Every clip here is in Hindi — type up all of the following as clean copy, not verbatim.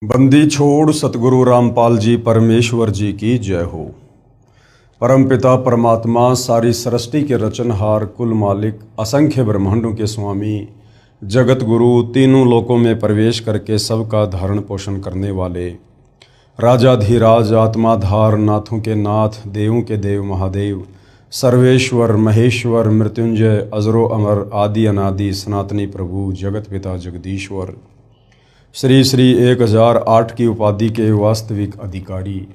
बंदी छोड़ सतगुरु रामपाल जी परमेश्वर जी की जय हो। परमपिता परमात्मा सारी सृष्टि के रचनहार, कुल मालिक, असंख्य ब्रह्मांडों के स्वामी, जगत गुरु, तीनों लोकों में प्रवेश करके सबका धारण पोषण करने वाले, राजाधिराज, आत्माधार, नाथों के नाथ, देवों के देव महादेव, सर्वेश्वर महेश्वर, मृत्युंजय, अजरो अमर, आदि अनादि, सनातनी प्रभु, जगत पिता जगदीश्वर, श्री श्री 1008 की उपाधि के वास्तविक अधिकारी,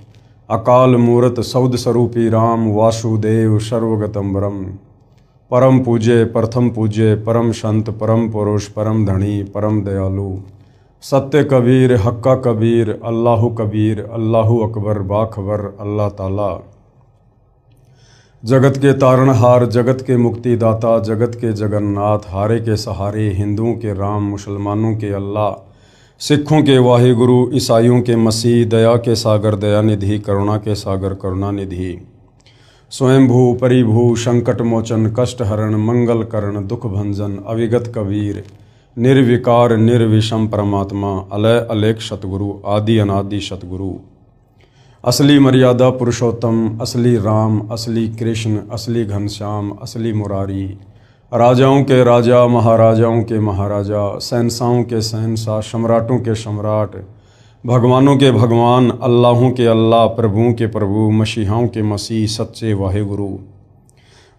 अकाल मूरत सौद स्वरूपी राम वासुदेव सर्वगतम ब्रह्म, परम पूज्य, प्रथम पूज्य, परम संत, परम पुरुष, परम धनी, परम दयालु, सत्य कबीर, हक्का कबीर, अल्लाहु कबीर, अल्लाहु अकबर, बाखबर, अल्लाह ताला, जगत के तारणहार, जगत के मुक्तिदाता, जगत के जगन्नाथ, हारे के सहारे, हिंदुओं के राम, मुसलमानों के अल्लाह, सिखों के वाहिगुरु, ईसाइयों के मसीह, दया के सागर दयानिधि, करुणा के सागर करुणानिधि, स्वयंभू परिभू, संकट मोचन, कष्ट हरण, मंगल करण, दुख भंजन, अविगत कबीर, निर्विकार निर्विषम परमात्मा, अलय अलेख सतगुरु, आदि अनादि सतगुरु, असली मर्यादा पुरुषोत्तम, असली राम, असली कृष्ण, असली घनश्याम, असली मुरारी, राजाओं के राजा, महाराजाओं के महाराजा, शहंशाहों के शहंशाह, सम्राटों के सम्राट, भगवानों के भगवान, अल्लाहों के अल्लाह, प्रभुओं के प्रभु, मसीहाओं के मसीह, सच्चे वाहिगुरु,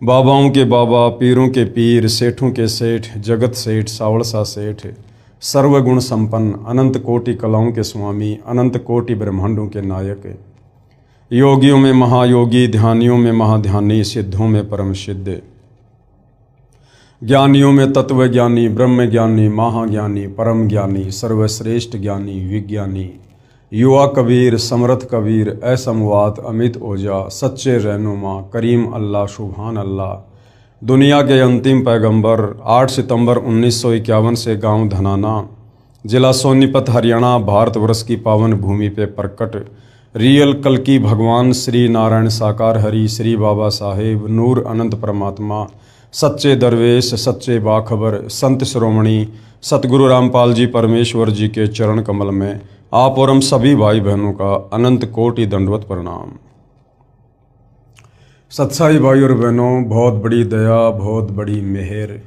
बाबाओं के बाबा, पीरों के पीर, सेठों के सेठ, जगत सेठ, सावड़सा सेठ, सर्वगुण संपन्न, अनंत कोटि कलाओं के स्वामी, अनंत कोटि ब्रह्मांडों के नायक, योगियों में महायोगी, ध्यानियों में महाध्यानी, सिद्धों में परम सिद्ध, ज्ञानियों में तत्व ज्ञानी, ब्रह्म ज्ञानी, महाज्ञानी, परम ज्ञानी, सर्वश्रेष्ठ ज्ञानी, विज्ञानी, युवा कबीर, समर्थ कबीर, असमवात, अमित ओजा, सच्चे रहनुमा, करीम अल्लाह, सुभान अल्लाह, दुनिया के अंतिम पैगंबर, 8 सितंबर 1951 से गांव धनाना, जिला सोनीपत, हरियाणा, भारतवर्ष की पावन भूमि पे प्रकट रियल कल्कि भगवान श्री नारायण साकार हरि, श्री बाबा साहेब, नूर अनंत परमात्मा, सच्चे दरवेश, सच्चे बाखबर, संत श्रोमणी सतगुरु रामपाल जी परमेश्वर जी के चरण कमल में आप और हम सभी भाई बहनों का अनंत कोटि दंडवत प्रणाम। सत्साई भाई और बहनों, बहुत बड़ी दया, बहुत बड़ी मेहर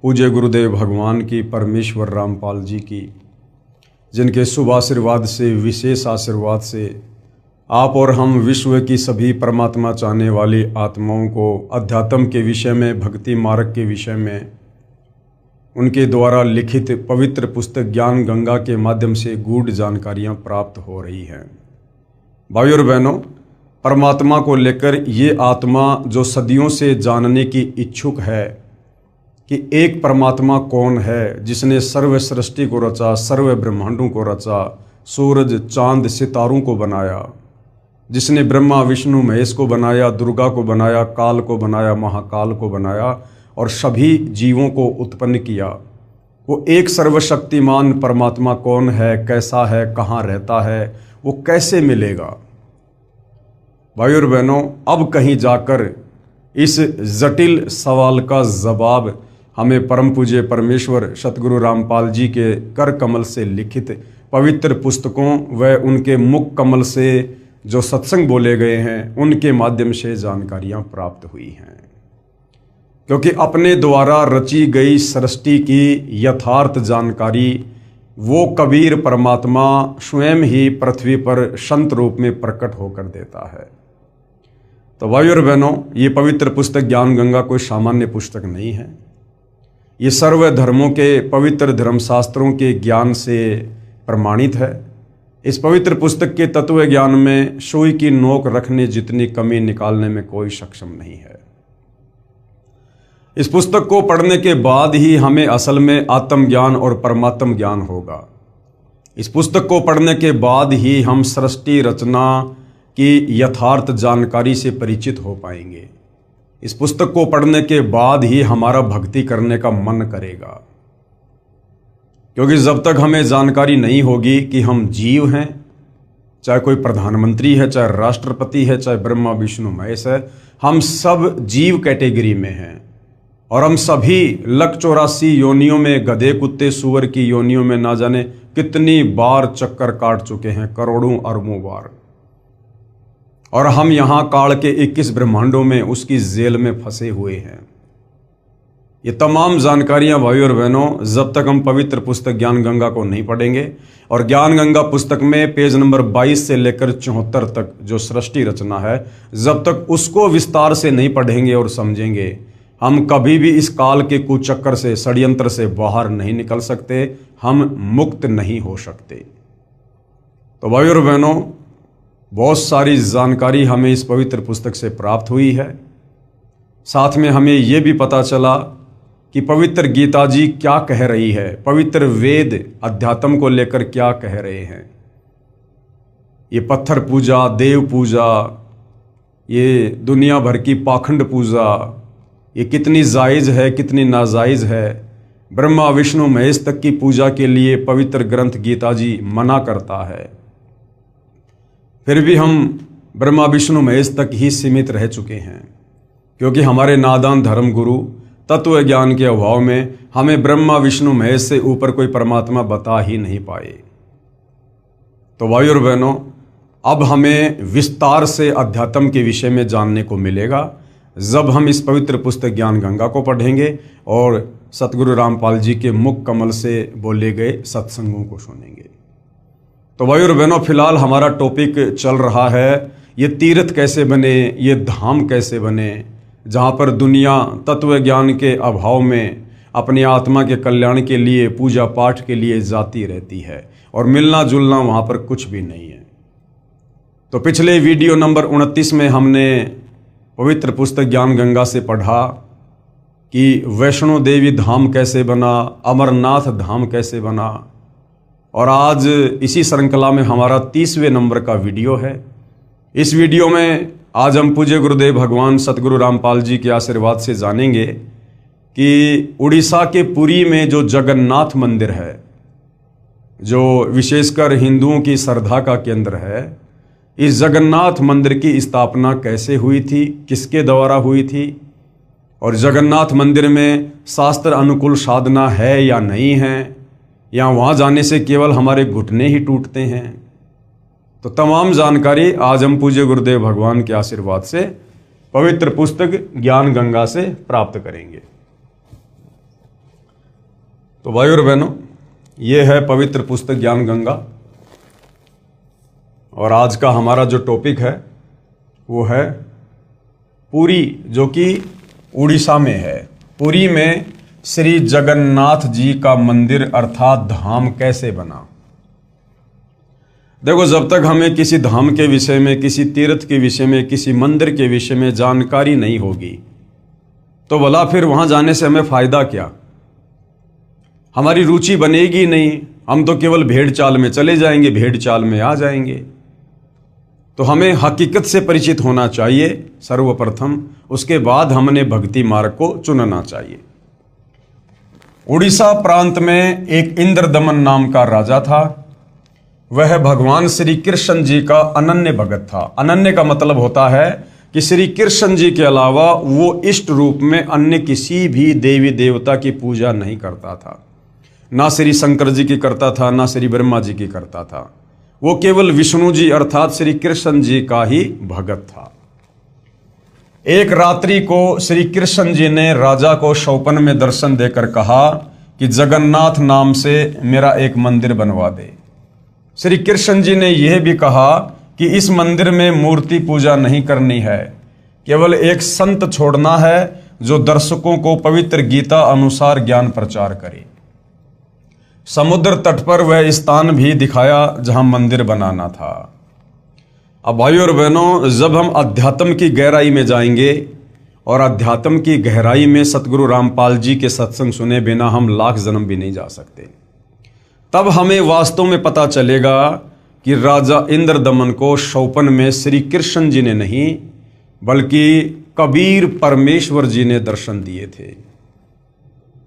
पूज्य गुरुदेव भगवान की, परमेश्वर रामपाल जी की, जिनके शुभ आशीर्वाद से, विशेष आशीर्वाद से आप और हम विश्व की सभी परमात्मा चाहने वाली आत्माओं को अध्यात्म के विषय में, भक्ति मार्ग के विषय में उनके द्वारा लिखित पवित्र पुस्तक ज्ञान गंगा के माध्यम से गूढ़ जानकारियां प्राप्त हो रही हैं। भाई और बहनों, परमात्मा को लेकर ये आत्मा जो सदियों से जानने की इच्छुक है कि एक परमात्मा कौन है, जिसने सर्व सृष्टि को रचा, सर्व ब्रह्मांडों को रचा, सूरज चांद सितारों को बनाया, जिसने ब्रह्मा विष्णु महेश को बनाया, दुर्गा को बनाया, काल को बनाया, महाकाल को बनाया और सभी जीवों को उत्पन्न किया, वो एक सर्वशक्तिमान परमात्मा कौन है, कैसा है, कहाँ रहता है, वो कैसे मिलेगा। भाई और बहनों, अब कहीं जाकर इस जटिल सवाल का जवाब हमें परम पूज्य परमेश्वर सतगुरु रामपाल जी के कर कमल से लिखित पवित्र पुस्तकों व उनके मुख कमल से जो सत्संग बोले गए हैं उनके माध्यम से जानकारियां प्राप्त हुई हैं। क्योंकि अपने द्वारा रची गई सृष्टि की यथार्थ जानकारी वो कबीर परमात्मा स्वयं ही पृथ्वी पर संत रूप में प्रकट होकर देता है। तो भाई और बहनों, ये पवित्र पुस्तक ज्ञान गंगा कोई सामान्य पुस्तक नहीं है। ये सर्व धर्मों के पवित्र धर्मशास्त्रों के ज्ञान से प्रमाणित है। इस पवित्र पुस्तक के तत्व ज्ञान में सुई की नोक रखने जितनी कमी निकालने में कोई सक्षम नहीं है। इस पुस्तक को पढ़ने के बाद ही हमें असल में आत्मज्ञान और परमात्म ज्ञान होगा। इस पुस्तक को पढ़ने के बाद ही हम सृष्टि रचना की यथार्थ जानकारी से परिचित हो पाएंगे। इस पुस्तक को पढ़ने के बाद ही हमारा भक्ति करने का मन करेगा। क्योंकि जब तक हमें जानकारी नहीं होगी कि हम जीव हैं, चाहे कोई प्रधानमंत्री है, चाहे राष्ट्रपति है, चाहे ब्रह्मा विष्णु महेश है, हम सब जीव कैटेगरी में हैं और हम सभी 184 योनियों में, गधे कुत्ते सूअर की योनियों में ना जाने कितनी बार चक्कर काट चुके हैं, करोड़ों अरबों बार। और हम यहां काल के 21 ब्रह्मांडों में उसकी जेल में फंसे हुए हैं। ये तमाम जानकारियां भाई और बहनों, जब तक हम पवित्र पुस्तक ज्ञान गंगा को नहीं पढ़ेंगे, और ज्ञान गंगा पुस्तक में पेज नंबर 22 से लेकर 74 तक जो सृष्टि रचना है, जब तक उसको विस्तार से नहीं पढ़ेंगे और समझेंगे, हम कभी भी इस काल के कुचक्कर से, षड्यंत्र से बाहर नहीं निकल सकते, हम मुक्त नहीं हो सकते। तो भाई और बहनों, बहुत सारी जानकारी हमें इस पवित्र पुस्तक से प्राप्त हुई है। साथ में हमें यह भी पता चला कि पवित्र गीता जी क्या कह रही है, पवित्र वेद अध्यात्म को लेकर क्या कह रहे हैं। ये पत्थर पूजा, देव पूजा, ये दुनिया भर की पाखंड पूजा, ये कितनी जायज़ है, कितनी नाजायज़ है। ब्रह्मा विष्णु महेश तक की पूजा के लिए पवित्र ग्रंथ गीता जी मना करता है, फिर भी हम ब्रह्मा विष्णु महेश तक ही सीमित रह चुके हैं, क्योंकि हमारे नादान धर्म गुरु तत्व ज्ञान के अभाव में हमें ब्रह्मा विष्णु महेश से ऊपर कोई परमात्मा बता ही नहीं पाए। तो भाई और बहनों, अब हमें विस्तार से अध्यात्म के विषय में जानने को मिलेगा जब हम इस पवित्र पुस्तक ज्ञान गंगा को पढ़ेंगे और सतगुरु रामपाल जी के मुख कमल से बोले गए सत्संगों को सुनेंगे। तो भाई और बहनों, फिलहाल हमारा टॉपिक चल रहा है, ये तीर्थ कैसे बने, ये धाम कैसे बने, जहाँ पर दुनिया तत्व ज्ञान के अभाव में अपनी आत्मा के कल्याण के लिए, पूजा पाठ के लिए जाती रहती है, और मिलना जुलना वहाँ पर कुछ भी नहीं है। तो पिछले वीडियो नंबर 29 में हमने पवित्र पुस्तक ज्ञान गंगा से पढ़ा कि वैष्णो देवी धाम कैसे बना, अमरनाथ धाम कैसे बना, और आज इसी श्रृंखला में हमारा 30वें नंबर का वीडियो है। इस वीडियो में आज हम पूज्य गुरुदेव भगवान सतगुरु रामपाल जी के आशीर्वाद से जानेंगे कि उड़ीसा के पुरी में जो जगन्नाथ मंदिर है, जो विशेषकर हिंदुओं की श्रद्धा का केंद्र है, इस जगन्नाथ मंदिर की स्थापना कैसे हुई थी, किसके द्वारा हुई थी, और जगन्नाथ मंदिर में शास्त्र अनुकूल साधना है या नहीं है, या वहाँ जाने से केवल हमारे घुटने ही टूटते हैं। तो तमाम जानकारी आज हम पूज्य गुरुदेव भगवान के आशीर्वाद से पवित्र पुस्तक ज्ञान गंगा से प्राप्त करेंगे। तो भाई और बहनों, ये है पवित्र पुस्तक ज्ञान गंगा, और आज का हमारा जो टॉपिक है वो है पुरी, जो कि उड़ीसा में है। पुरी में श्री जगन्नाथ जी का मंदिर अर्थात धाम कैसे बना। देखो, जब तक हमें किसी धाम के विषय में, किसी तीर्थ के विषय में, किसी मंदिर के विषय में जानकारी नहीं होगी, तो भला फिर वहां जाने से हमें फायदा क्या। हमारी रुचि बनेगी नहीं, हम तो केवल भेड़ चाल में चले जाएंगे, भेड़ चाल में आ जाएंगे। तो हमें हकीकत से परिचित होना चाहिए सर्वप्रथम, उसके बाद हमने भक्ति मार्ग को चुनना चाहिए। उड़ीसा प्रांत में एक इंद्रदमन नाम का राजा था। वह भगवान श्री कृष्ण जी का अनन्य भगत था। अनन्य का मतलब होता है कि श्री कृष्ण जी के अलावा वो इष्ट रूप में अन्य किसी भी देवी देवता की पूजा नहीं करता था। ना श्री शंकर जी की करता था, ना श्री ब्रह्मा जी की करता था। वो केवल विष्णु जी अर्थात श्री कृष्ण जी का ही भगत था। एक रात्रि को श्री कृष्ण जी ने राजा को स्वप्न में दर्शन देकर कहा कि जगन्नाथ नाम से मेरा एक मंदिर बनवा दे। श्री कृष्ण जी ने यह भी कहा कि इस मंदिर में मूर्ति पूजा नहीं करनी है, केवल एक संत छोड़ना है जो दर्शकों को पवित्र गीता अनुसार ज्ञान प्रचार करे। समुद्र तट पर वह स्थान भी दिखाया जहां मंदिर बनाना था। अब भाई और बहनों, जब हम अध्यात्म की गहराई में जाएंगे, और अध्यात्म की गहराई में सतगुरु रामपाल जी के सत्संग सुने बिना हम लाख जन्म भी नहीं जा सकते, तब हमें वास्तव में पता चलेगा कि राजा इंद्रदमन को स्वप्न में श्री कृष्ण जी ने नहीं बल्कि कबीर परमेश्वर जी ने दर्शन दिए थे।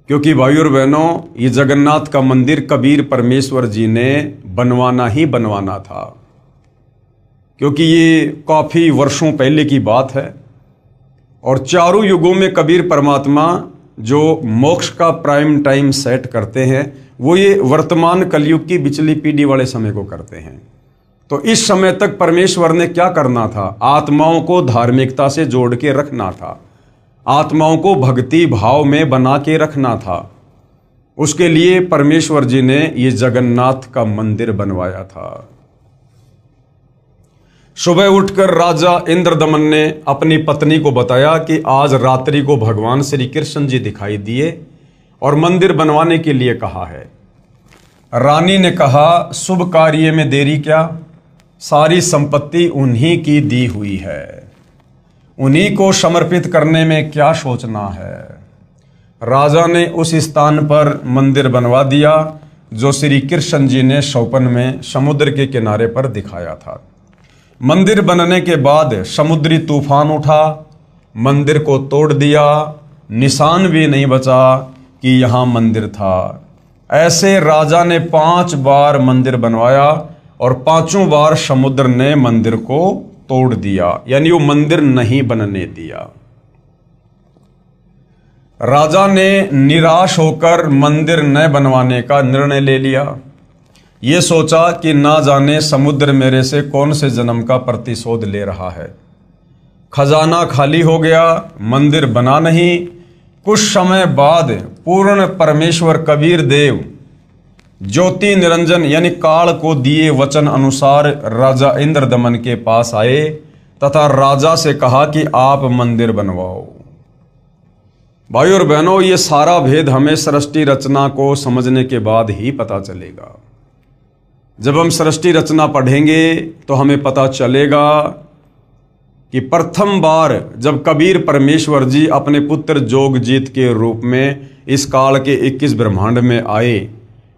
क्योंकि भाई और बहनों, ये जगन्नाथ का मंदिर कबीर परमेश्वर जी ने बनवाना ही बनवाना था, क्योंकि ये काफ़ी वर्षों पहले की बात है। और चारों युगों में कबीर परमात्मा जो मोक्ष का प्राइम टाइम सेट करते हैं, वो ये वर्तमान कलयुग की बिचली पीढ़ी वाले समय को करते हैं। तो इस समय तक परमेश्वर ने क्या करना था? आत्माओं को धार्मिकता से जोड़ के रखना था, आत्माओं को भक्ति भाव में बना के रखना था। उसके लिए परमेश्वर जी ने ये जगन्नाथ का मंदिर बनवाया था। सुबह उठकर राजा इंद्रदमन ने अपनी पत्नी को बताया कि आज रात्रि को भगवान श्री कृष्ण जी दिखाई दिए और मंदिर बनवाने के लिए कहा है। रानी ने कहा, शुभ कार्य में देरी क्या, सारी संपत्ति उन्हीं की दी हुई है, उन्हीं को समर्पित करने में क्या सोचना है। राजा ने उस स्थान पर मंदिर बनवा दिया जो श्री कृष्ण जी ने स्वप्न में समुद्र के किनारे पर दिखाया था। मंदिर बनने के बाद समुद्री तूफान उठा, मंदिर को तोड़ दिया, निशान भी नहीं बचा कि यहाँ मंदिर था। ऐसे राजा ने 5 बार मंदिर बनवाया और 5 बार समुद्र ने मंदिर को तोड़ दिया, यानी वो मंदिर नहीं बनने दिया। राजा ने निराश होकर मंदिर न बनवाने का निर्णय ले लिया। ये सोचा कि ना जाने समुद्र मेरे से कौन से जन्म का प्रतिशोध ले रहा है। खजाना खाली हो गया, मंदिर बना नहीं। कुछ समय बाद पूर्ण परमेश्वर कबीर देव ज्योति निरंजन यानी काल को दिए वचन अनुसार राजा इंद्रदमन के पास आए तथा राजा से कहा कि आप मंदिर बनवाओ। भाइयों और बहनों, ये सारा भेद हमें सृष्टि रचना को समझने के बाद ही पता चलेगा। जब हम सृष्टि रचना पढ़ेंगे तो हमें पता चलेगा कि प्रथम बार जब कबीर परमेश्वर जी अपने पुत्र जोगजीत के रूप में इस काल के 21 ब्रह्मांड में आए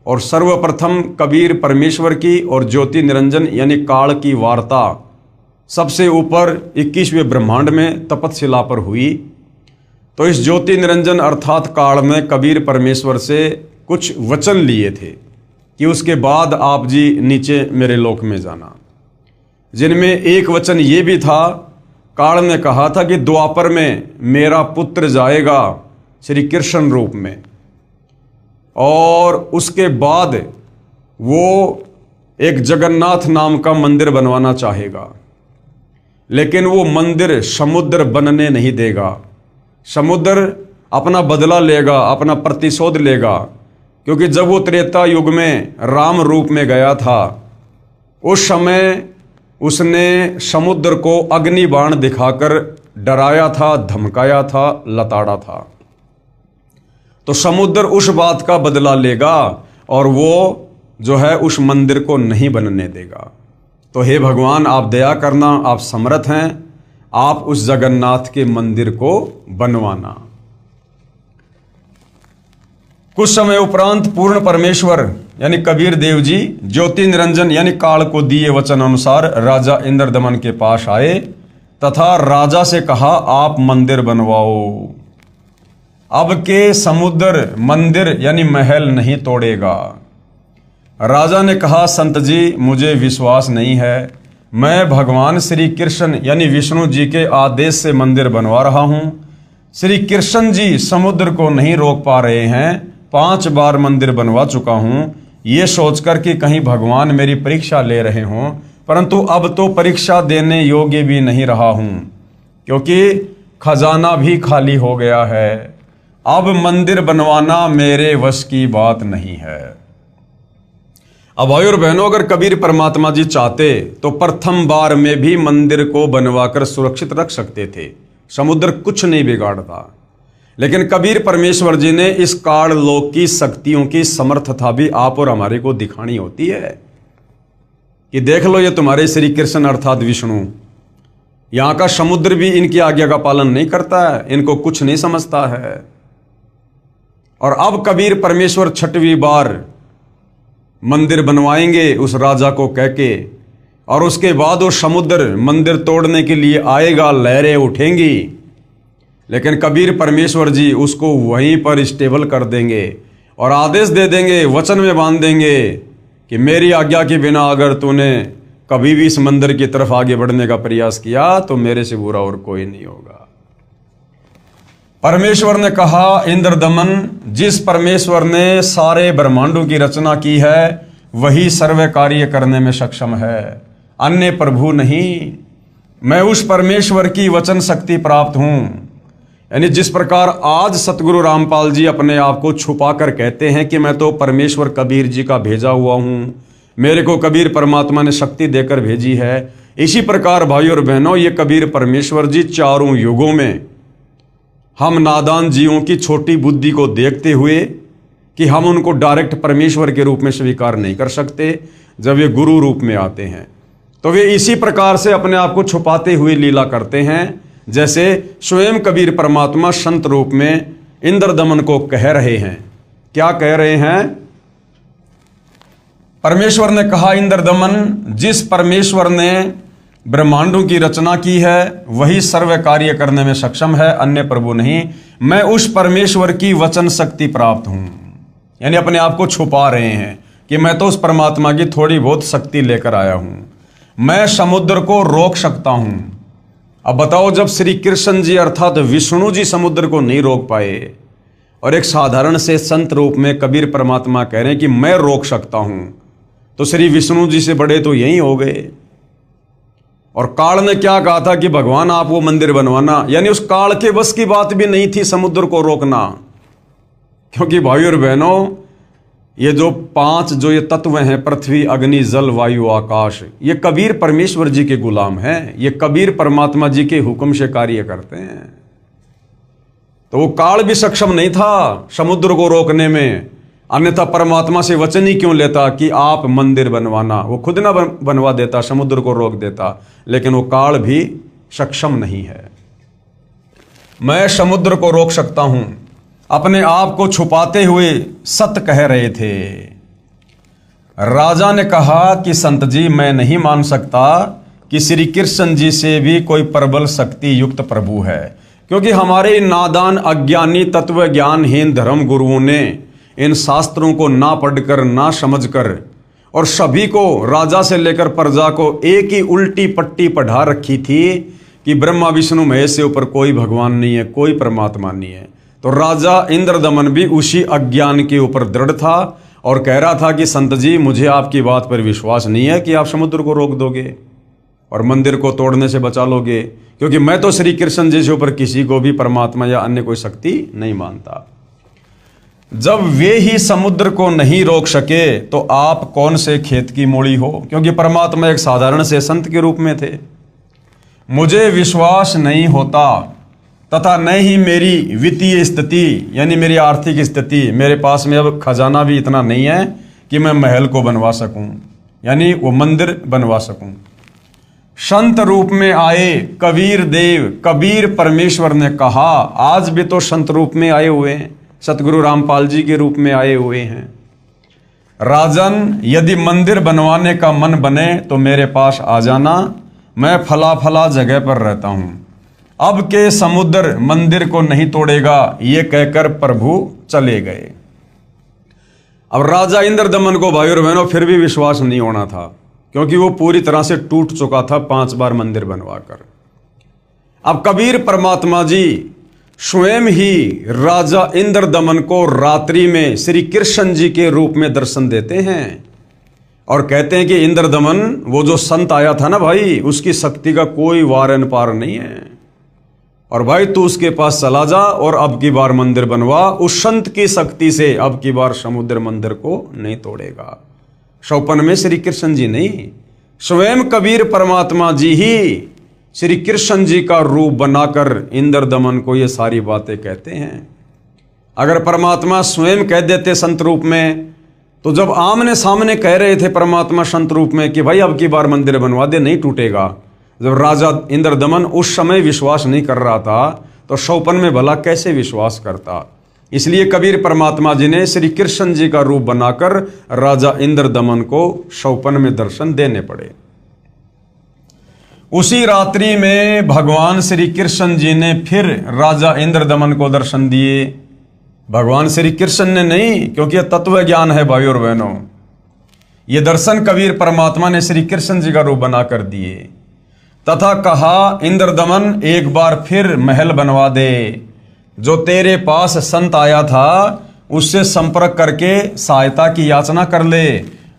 और सर्वप्रथम कबीर परमेश्वर की और ज्योति निरंजन यानी काल की वार्ता सबसे ऊपर 21वें ब्रह्मांड में तपतशिला पर हुई, तो इस ज्योति निरंजन अर्थात काल में कबीर परमेश्वर से कुछ वचन लिए थे कि उसके बाद आप जी नीचे मेरे लोक में जाना, जिनमें एक वचन ये भी था, काल ने कहा था कि द्वापर में मेरा पुत्र जाएगा श्री कृष्ण रूप में, और उसके बाद वो एक जगन्नाथ नाम का मंदिर बनवाना चाहेगा, लेकिन वो मंदिर समुद्र बनने नहीं देगा। समुद्र अपना बदला लेगा, अपना प्रतिशोध लेगा, क्योंकि जब वो त्रेता युग में राम रूप में गया था उस समय उसने समुद्र को अग्नि बाण दिखाकर डराया था, धमकाया था, लताड़ा था। तो समुद्र उस बात का बदला लेगा और वो जो है उस मंदिर को नहीं बनने देगा। तो हे भगवान, आप दया करना, आप समर्थ हैं, आप उस जगन्नाथ के मंदिर को बनवाना। कुछ समय उपरांत पूर्ण परमेश्वर यानी कबीर देव जी ज्योति निरंजन यानी काल को दिए वचन अनुसार राजा इंद्रदमन के पास आए तथा राजा से कहा, आप मंदिर बनवाओ। अब के समुद्र मंदिर यानी महल नहीं तोड़ेगा। राजा ने कहा, संत जी मुझे विश्वास नहीं है, मैं भगवान श्री कृष्ण यानी विष्णु जी के आदेश से मंदिर बनवा रहा हूं। श्री कृष्ण जी समुद्र को नहीं रोक पा रहे हैं, 5 बार मंदिर बनवा चुका हूं, ये सोचकर कि कहीं भगवान मेरी परीक्षा ले रहे हों, परंतु अब तो परीक्षा देने योग्य भी नहीं रहा हूं, क्योंकि खजाना भी खाली हो गया है। अब मंदिर बनवाना मेरे वश की बात नहीं है। अब भाइयों और बहनों, अगर कबीर परमात्मा जी चाहते तो प्रथम बार में भी मंदिर को बनवाकर सुरक्षित रख सकते थे, समुद्र कुछ नहीं बिगाड़ता। लेकिन कबीर परमेश्वर जी ने इस काल लोक की शक्तियों की समर्थता भी आप और हमारे को दिखानी होती है कि देख लो, ये तुम्हारे श्री कृष्ण अर्थात विष्णु, यहाँ का समुद्र भी इनकी आज्ञा का पालन नहीं करता है, इनको कुछ नहीं समझता है। और अब कबीर परमेश्वर 6वीं बार मंदिर बनवाएंगे उस राजा को कह के, और उसके बाद वो समुद्र मंदिर तोड़ने के लिए आएगा, लहरें उठेंगी, लेकिन कबीर परमेश्वर जी उसको वहीं पर स्टेबल कर देंगे और आदेश दे देंगे, वचन में बांध देंगे कि मेरी आज्ञा के बिना अगर तूने कभी भी इस मंदिर की तरफ आगे बढ़ने का प्रयास किया तो मेरे से बुरा और कोई नहीं होगा। परमेश्वर ने कहा, इंद्रदमन, जिस परमेश्वर ने सारे ब्रह्मांडों की रचना की है वही सर्व कार्य करने में सक्षम है, अन्य प्रभु नहीं। मैं उस परमेश्वर की वचन शक्ति प्राप्त हूं। यानी जिस प्रकार आज सतगुरु रामपाल जी अपने आप को छुपा कर कहते हैं कि मैं तो परमेश्वर कबीर जी का भेजा हुआ हूं, मेरे को कबीर परमात्मा ने शक्ति देकर भेजी है, इसी प्रकार भाई और बहनों ये कबीर परमेश्वर जी चारों युगों में हम नादान जीवों की छोटी बुद्धि को देखते हुए कि हम उनको डायरेक्ट परमेश्वर के रूप में स्वीकार नहीं कर सकते, जब ये गुरु रूप में आते हैं तो वे इसी प्रकार से अपने आप को छुपाते हुए लीला करते हैं। जैसे स्वयं कबीर परमात्मा संत रूप में इंद्रदमन को कह रहे हैं। क्या कह रहे हैं? परमेश्वर ने कहा, इंद्रदमन, जिस परमेश्वर ने ब्रह्मांडों की रचना की है वही सर्व कार्य करने में सक्षम है, अन्य प्रभु नहीं। मैं उस परमेश्वर की वचन शक्ति प्राप्त हूं। यानी अपने आप को छुपा रहे हैं कि मैं तो उस परमात्मा की थोड़ी बहुत शक्ति लेकर आया हूं, मैं समुद्र को रोक सकता हूं। अब बताओ, जब श्री कृष्ण जी अर्थात विष्णु जी समुद्र को नहीं रोक पाए और एक साधारण से संत रूप में कबीर परमात्मा कह रहे हैं कि मैं रोक सकता हूं, तो श्री विष्णु जी से बड़े तो यही हो गए। और काल ने क्या कहा था कि भगवान आप वो मंदिर बनवाना, यानी उस काल के बस की बात भी नहीं थी समुद्र को रोकना। क्योंकि भाई और बहनों, ये जो पांच जो ये तत्व हैं, पृथ्वी, अग्नि, जल, वायु, आकाश, ये कबीर परमेश्वर जी के गुलाम हैं, ये कबीर परमात्मा जी के हुक्म से कार्य करते हैं। तो वो काल भी सक्षम नहीं था समुद्र को रोकने में, अन्यथा परमात्मा से वचन ही क्यों लेता कि आप मंदिर बनवाना, वो खुद ना बनवा देता, समुद्र को रोक देता। लेकिन वो काल भी सक्षम नहीं है। मैं समुद्र को रोक सकता हूं, अपने आप को छुपाते हुए सत्य कह रहे थे। राजा ने कहा कि संत जी, मैं नहीं मान सकता कि श्री कृष्ण जी से भी कोई प्रबल शक्ति युक्त प्रभु है, क्योंकि हमारे नादान अज्ञानी तत्व ज्ञानहीन धर्म गुरुओं ने इन शास्त्रों को ना पढ़कर ना समझकर और सभी को, राजा से लेकर प्रजा को, एक ही उल्टी पट्टी पढ़ा रखी थी कि ब्रह्मा विष्णु महेश से ऊपर कोई भगवान नहीं है, कोई परमात्मा नहीं है। तो राजा इंद्रदमन भी उसी अज्ञान के ऊपर दृढ़ था और कह रहा था कि संत जी, मुझे आपकी बात पर विश्वास नहीं है कि आप समुद्र को रोक दोगे और मंदिर को तोड़ने से बचा लोगे, क्योंकि मैं तो श्री कृष्ण जी से ऊपर किसी को भी परमात्मा या अन्य कोई शक्ति नहीं मानता। जब वे ही समुद्र को नहीं रोक सके तो आप कौन से खेत की मूली हो, क्योंकि परमात्मा एक साधारण से संत के रूप में थे। मुझे विश्वास नहीं होता तथा न ही मेरी वित्तीय स्थिति यानी मेरी आर्थिक स्थिति, मेरे पास में अब खजाना भी इतना नहीं है कि मैं महल को बनवा सकूं, यानी वो मंदिर बनवा सकूं। संत रूप में आए कबीर देव, कबीर परमेश्वर ने कहा, आज भी तो संत रूप में आए हुए हैं, सतगुरु रामपाल जी के रूप में आए हुए हैं। राजन, यदि मंदिर बनवाने का मन बने तो मेरे पास आ जाना, मैं फला फला जगह पर रहता हूं। अब के समुद्र मंदिर को नहीं तोड़ेगा, ये कहकर प्रभु चले गए। अब राजा इंद्रदमन को भाई और बहनों फिर भी विश्वास नहीं होना था, क्योंकि वो पूरी तरह से टूट चुका था 5 बार मंदिर बनवाकर। अब कबीर परमात्मा जी स्वयं ही राजा इंद्रदमन को रात्रि में श्री कृष्ण जी के रूप में दर्शन देते हैं और कहते हैं कि इंद्रदमन, वो जो संत आया था ना भाई, उसकी शक्ति का कोई वार पार नहीं है, और भाई तू उसके पास चला जा और अब की बार मंदिर बनवा, उस संत की शक्ति से अब की बार समुद्र मंदिर को नहीं तोड़ेगा। स्वप्न में श्री कृष्ण जी नहीं, स्वयं कबीर परमात्मा जी ही श्री कृष्ण जी का रूप बनाकर इंद्रदमन को ये सारी बातें कहते हैं। अगर परमात्मा स्वयं कह देते संत रूप में, तो जब आमने सामने कह रहे थे परमात्मा संत रूप में कि भाई अब की बार मंदिर बनवा दे, नहीं टूटेगा, जब राजा इंद्रदमन उस समय विश्वास नहीं कर रहा था, तो स्वप्न में भला कैसे विश्वास करता। इसलिए कबीर परमात्मा जी ने श्री कृष्ण जी का रूप बनाकर राजा इंद्रदमन को स्वप्न में दर्शन देने पड़े। उसी रात्रि में भगवान श्री कृष्ण जी ने फिर राजा इंद्रदमन को दर्शन दिए। भगवान श्री कृष्ण ने नहीं, क्योंकि यह तत्व ज्ञान है भाई और बहनों। ये दर्शन कबीर परमात्मा ने श्री कृष्ण जी का रूप बनाकर दिए तथा कहा, इंद्रदमन एक बार फिर महल बनवा दे, जो तेरे पास संत आया था उससे संपर्क करके सहायता की याचना कर ले।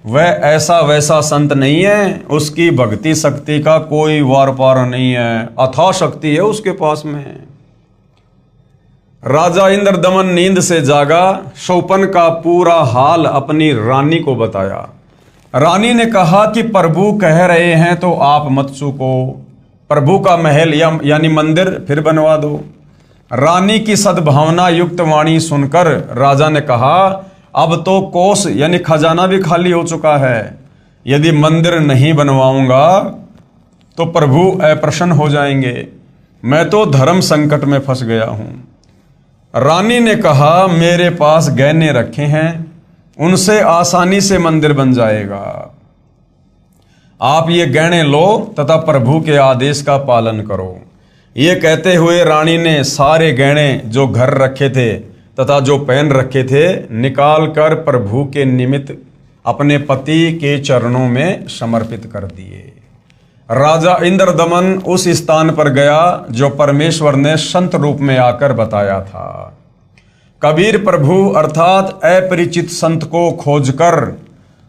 वह ऐसा वैसा संत नहीं है, उसकी भक्ति शक्ति का कोई वार पार नहीं है, अथाह शक्ति है उसके पास में। राजा इंद्रदमन नींद से जागा, शौपन का पूरा हाल अपनी रानी को बताया। रानी ने कहा कि प्रभु कह रहे हैं तो आप मत चूको, प्रभु का महल यानी मंदिर फिर बनवा दो। रानी की सद्भावना युक्त वाणी सुनकर राजा ने कहा, अब तो कोष यानी खजाना भी खाली हो चुका है, यदि मंदिर नहीं बनवाऊंगा तो प्रभु अप्रसन्न हो जाएंगे, मैं तो धर्म संकट में फंस गया हूं। रानी ने कहा, मेरे पास गहने रखे हैं, उनसे आसानी से मंदिर बन जाएगा, आप ये गहने लो तथा प्रभु के आदेश का पालन करो। ये कहते हुए रानी ने सारे गहने जो घर रखे थे तथा जो पहन रखे थे निकाल कर प्रभु के निमित्त अपने पति के चरणों में समर्पित कर दिए। राजा इंद्रदमन उस स्थान पर गया जो परमेश्वर ने संत रूप में आकर बताया था। कबीर प्रभु अर्थात अपरिचित संत को खोजकर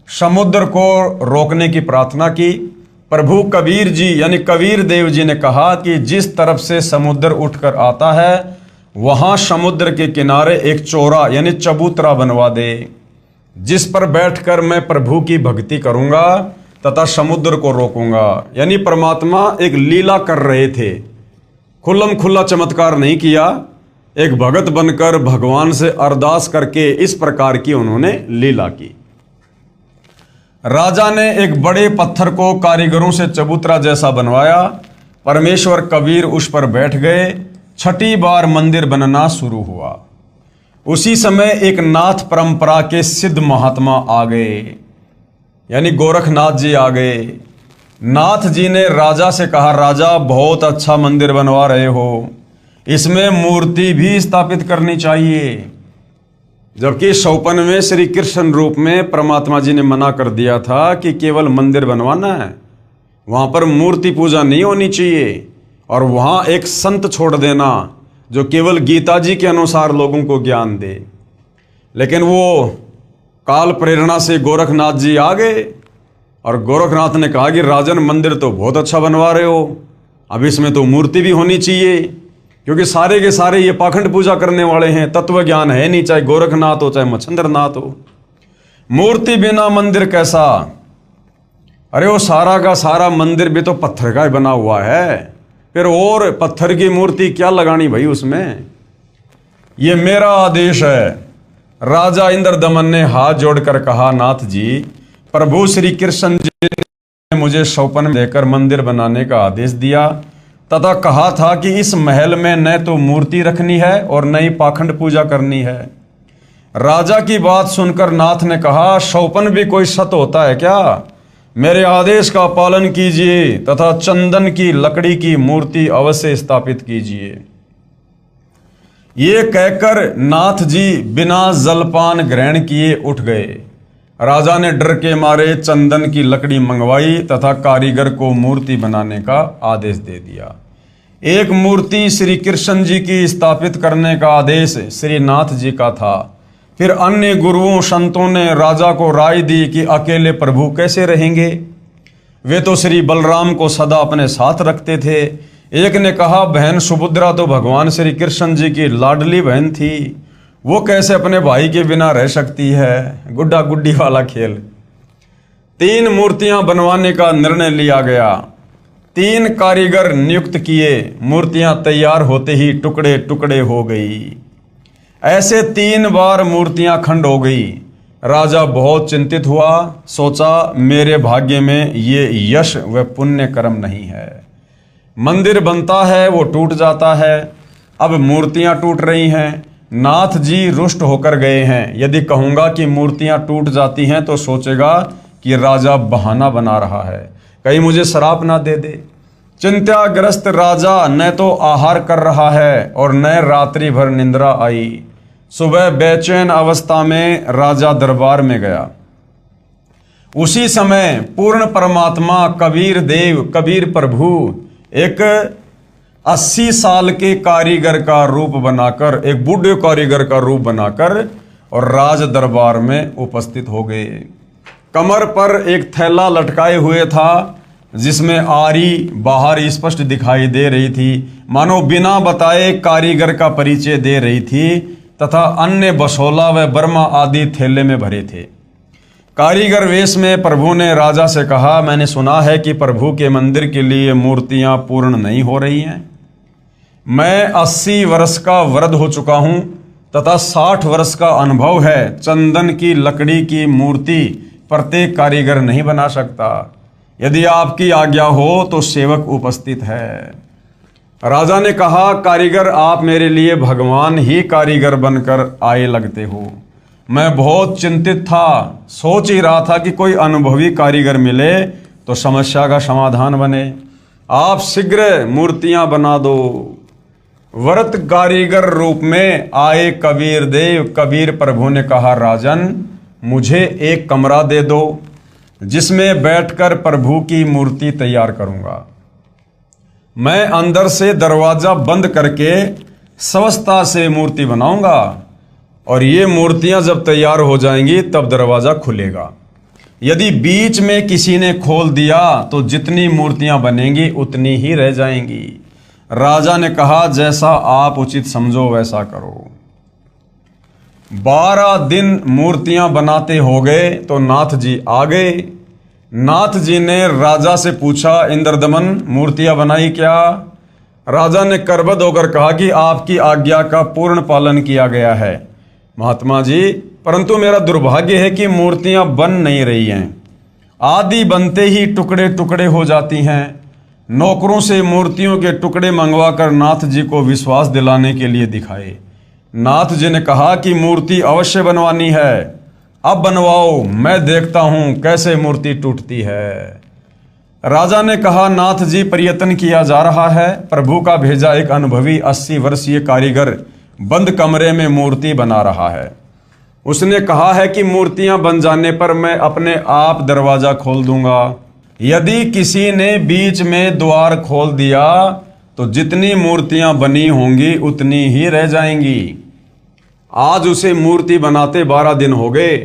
समुद्र को रोकने की प्रार्थना की। प्रभु कबीर जी यानी कबीर देव जी ने कहा कि जिस तरफ से समुद्र उठकर आता है वहां समुद्र के किनारे एक चौरा यानी चबूतरा बनवा दे, जिस पर बैठकर मैं प्रभु की भक्ति करूंगा तथा समुद्र को रोकूंगा। यानी परमात्मा एक लीला कर रहे थे, खुल्लम खुल्ला चमत्कार नहीं किया, एक भगत बनकर भगवान से अरदास करके इस प्रकार की उन्होंने लीला की। राजा ने एक बड़े पत्थर को कारीगरों से चबूतरा जैसा बनवाया। परमेश्वर कबीर उस पर बैठ गए। छठी बार मंदिर बनना शुरू हुआ। उसी समय एक नाथ परंपरा के सिद्ध महात्मा आ गए, यानी गोरखनाथ जी आ गए। नाथ जी ने राजा से कहा, राजा बहुत अच्छा मंदिर बनवा रहे हो, इसमें मूर्ति भी स्थापित करनी चाहिए। जबकि शौपन में श्री कृष्ण रूप में परमात्मा जी ने मना कर दिया था कि केवल मंदिर बनवाना है, वहां पर मूर्ति पूजा नहीं होनी चाहिए, और वहां एक संत छोड़ देना जो केवल गीता जी के अनुसार लोगों को ज्ञान दे। लेकिन वो काल प्रेरणा से गोरखनाथ जी आ गए और गोरखनाथ ने कहा कि राजन मंदिर तो बहुत अच्छा बनवा रहे हो, अब इसमें तो मूर्ति भी होनी चाहिए, क्योंकि सारे के सारे ये पाखंड पूजा करने वाले हैं, तत्व ज्ञान है नहीं, चाहे गोरखनाथ हो चाहे मच्छंद्रनाथ हो। मूर्ति बिना मंदिर कैसा? अरे वो सारा का सारा मंदिर भी तो पत्थर का ही बना हुआ है, फिर और पत्थर की मूर्ति क्या लगानी भाई उसमें? ये मेरा आदेश है। राजा इंद्रदमन ने हाथ जोड़कर कहा, नाथ जी, प्रभु श्री कृष्ण जी ने मुझे शौपन देकर मंदिर बनाने का आदेश दिया तथा कहा था कि इस महल में न तो मूर्ति रखनी है और न ही पाखंड पूजा करनी है। राजा की बात सुनकर नाथ ने कहा, शौपन भी कोई सत होता है क्या? मेरे आदेश का पालन कीजिए तथा चंदन की लकड़ी की मूर्ति अवश्य स्थापित कीजिए। ये कहकर नाथ जी बिना जलपान ग्रहण किए उठ गए। राजा ने डर के मारे चंदन की लकड़ी मंगवाई तथा कारीगर को मूर्ति बनाने का आदेश दे दिया। एक मूर्ति श्री कृष्ण जी की स्थापित करने का आदेश श्री नाथ जी का था। फिर अन्य गुरुओं संतों ने राजा को राय दी कि अकेले प्रभु कैसे रहेंगे, वे तो श्री बलराम को सदा अपने साथ रखते थे। एक ने कहा, बहन सुभद्रा तो भगवान श्री कृष्ण जी की लाडली बहन थी, वो कैसे अपने भाई के बिना रह सकती है? गुड्डा गुड्डी वाला खेल। 3 मूर्तियां बनवाने का निर्णय लिया गया। 3 कारीगर नियुक्त किए। मूर्तियां तैयार होते ही टुकड़े टुकड़े हो गई। ऐसे 3 बार मूर्तियां खंड हो गई। राजा बहुत चिंतित हुआ, सोचा मेरे भाग्य में ये यश व पुण्य कर्म नहीं है। मंदिर बनता है वो टूट जाता है, अब मूर्तियां टूट रही हैं। नाथ जी रुष्ट होकर गए हैं। यदि कहूंगा कि मूर्तियां टूट जाती हैं तो सोचेगा कि राजा बहाना बना रहा है, कहीं मुझे श्राप ना दे दे। चिंताग्रस्त राजा न तो आहार कर रहा है और न रात्रि भर निंद्रा आई। सुबह बेचैन अवस्था में राजा दरबार में गया। उसी समय पूर्ण परमात्मा कबीर देव कबीर प्रभु एक 80 साल के कारीगर का रूप बनाकर, एक बूढ़े कारीगर का रूप बनाकर और राज दरबार में उपस्थित हो गए। कमर पर एक थैला लटकाए हुए था जिसमें आरी बाहर स्पष्ट दिखाई दे रही थी, मानो बिना बताए कारीगर का परिचय दे रही थी, तथा अन्य बसोला व बर्मा आदि थैले में भरे थे। कारीगर वेश में प्रभु ने राजा से कहा, मैंने सुना है कि प्रभु के मंदिर के लिए मूर्तियां पूर्ण नहीं हो रही हैं। मैं 80 वर्ष का वृद्ध हो चुका हूं तथा 60 वर्ष का अनुभव है। चंदन की लकड़ी की मूर्ति प्रत्येक कारीगर नहीं बना सकता। यदि आपकी आज्ञा हो तो सेवक उपस्थित है। राजा ने कहा, कारीगर आप मेरे लिए भगवान ही कारीगर बनकर आए लगते हो। मैं बहुत चिंतित था, सोच ही रहा था कि कोई अनुभवी कारीगर मिले तो समस्या का समाधान बने। आप शीघ्र मूर्तियां बना दो। व्रत कारीगर रूप में आए कबीर देव। कबीर प्रभु ने कहा, राजन मुझे एक कमरा दे दो जिसमें बैठकर प्रभु की मूर्ति तैयार करूंगा। मैं अंदर से दरवाजा बंद करके स्वच्छता से मूर्ति बनाऊंगा और ये मूर्तियां जब तैयार हो जाएंगी तब दरवाजा खुलेगा। यदि बीच में किसी ने खोल दिया तो जितनी मूर्तियां बनेंगी उतनी ही रह जाएंगी। राजा ने कहा, जैसा आप उचित समझो वैसा करो। 12 दिन मूर्तियां बनाते हो गए तो नाथ जी आ गए। नाथ जी ने राजा से पूछा, इंद्रदमन मूर्तियां बनाई क्या? राजा ने करबद्ध होकर कहा कि आपकी आज्ञा का पूर्ण पालन किया गया है महात्मा जी, परंतु मेरा दुर्भाग्य है कि मूर्तियां बन नहीं रही हैं। आदि बनते ही टुकड़े टुकड़े हो जाती हैं। नौकरों से मूर्तियों के टुकड़े मंगवाकर नाथ जी को विश्वास दिलाने के लिए दिखाए। नाथ जी ने कहा कि मूर्ति अवश्य बनवानी है, अब बनवाओ, मैं देखता हूं कैसे मूर्ति टूटती है। राजा ने कहा, नाथ जी प्रयत्न किया जा रहा है। प्रभु का भेजा एक अनुभवी 80 वर्षीय कारीगर बंद कमरे में मूर्ति बना रहा है। उसने कहा है कि मूर्तियां बन जाने पर मैं अपने आप दरवाजा खोल दूंगा। यदि किसी ने बीच में द्वार खोल दिया तो जितनी मूर्तियां बनी होंगी उतनी ही रह जाएंगी। आज उसे मूर्ति बनाते 12 दिन हो गए,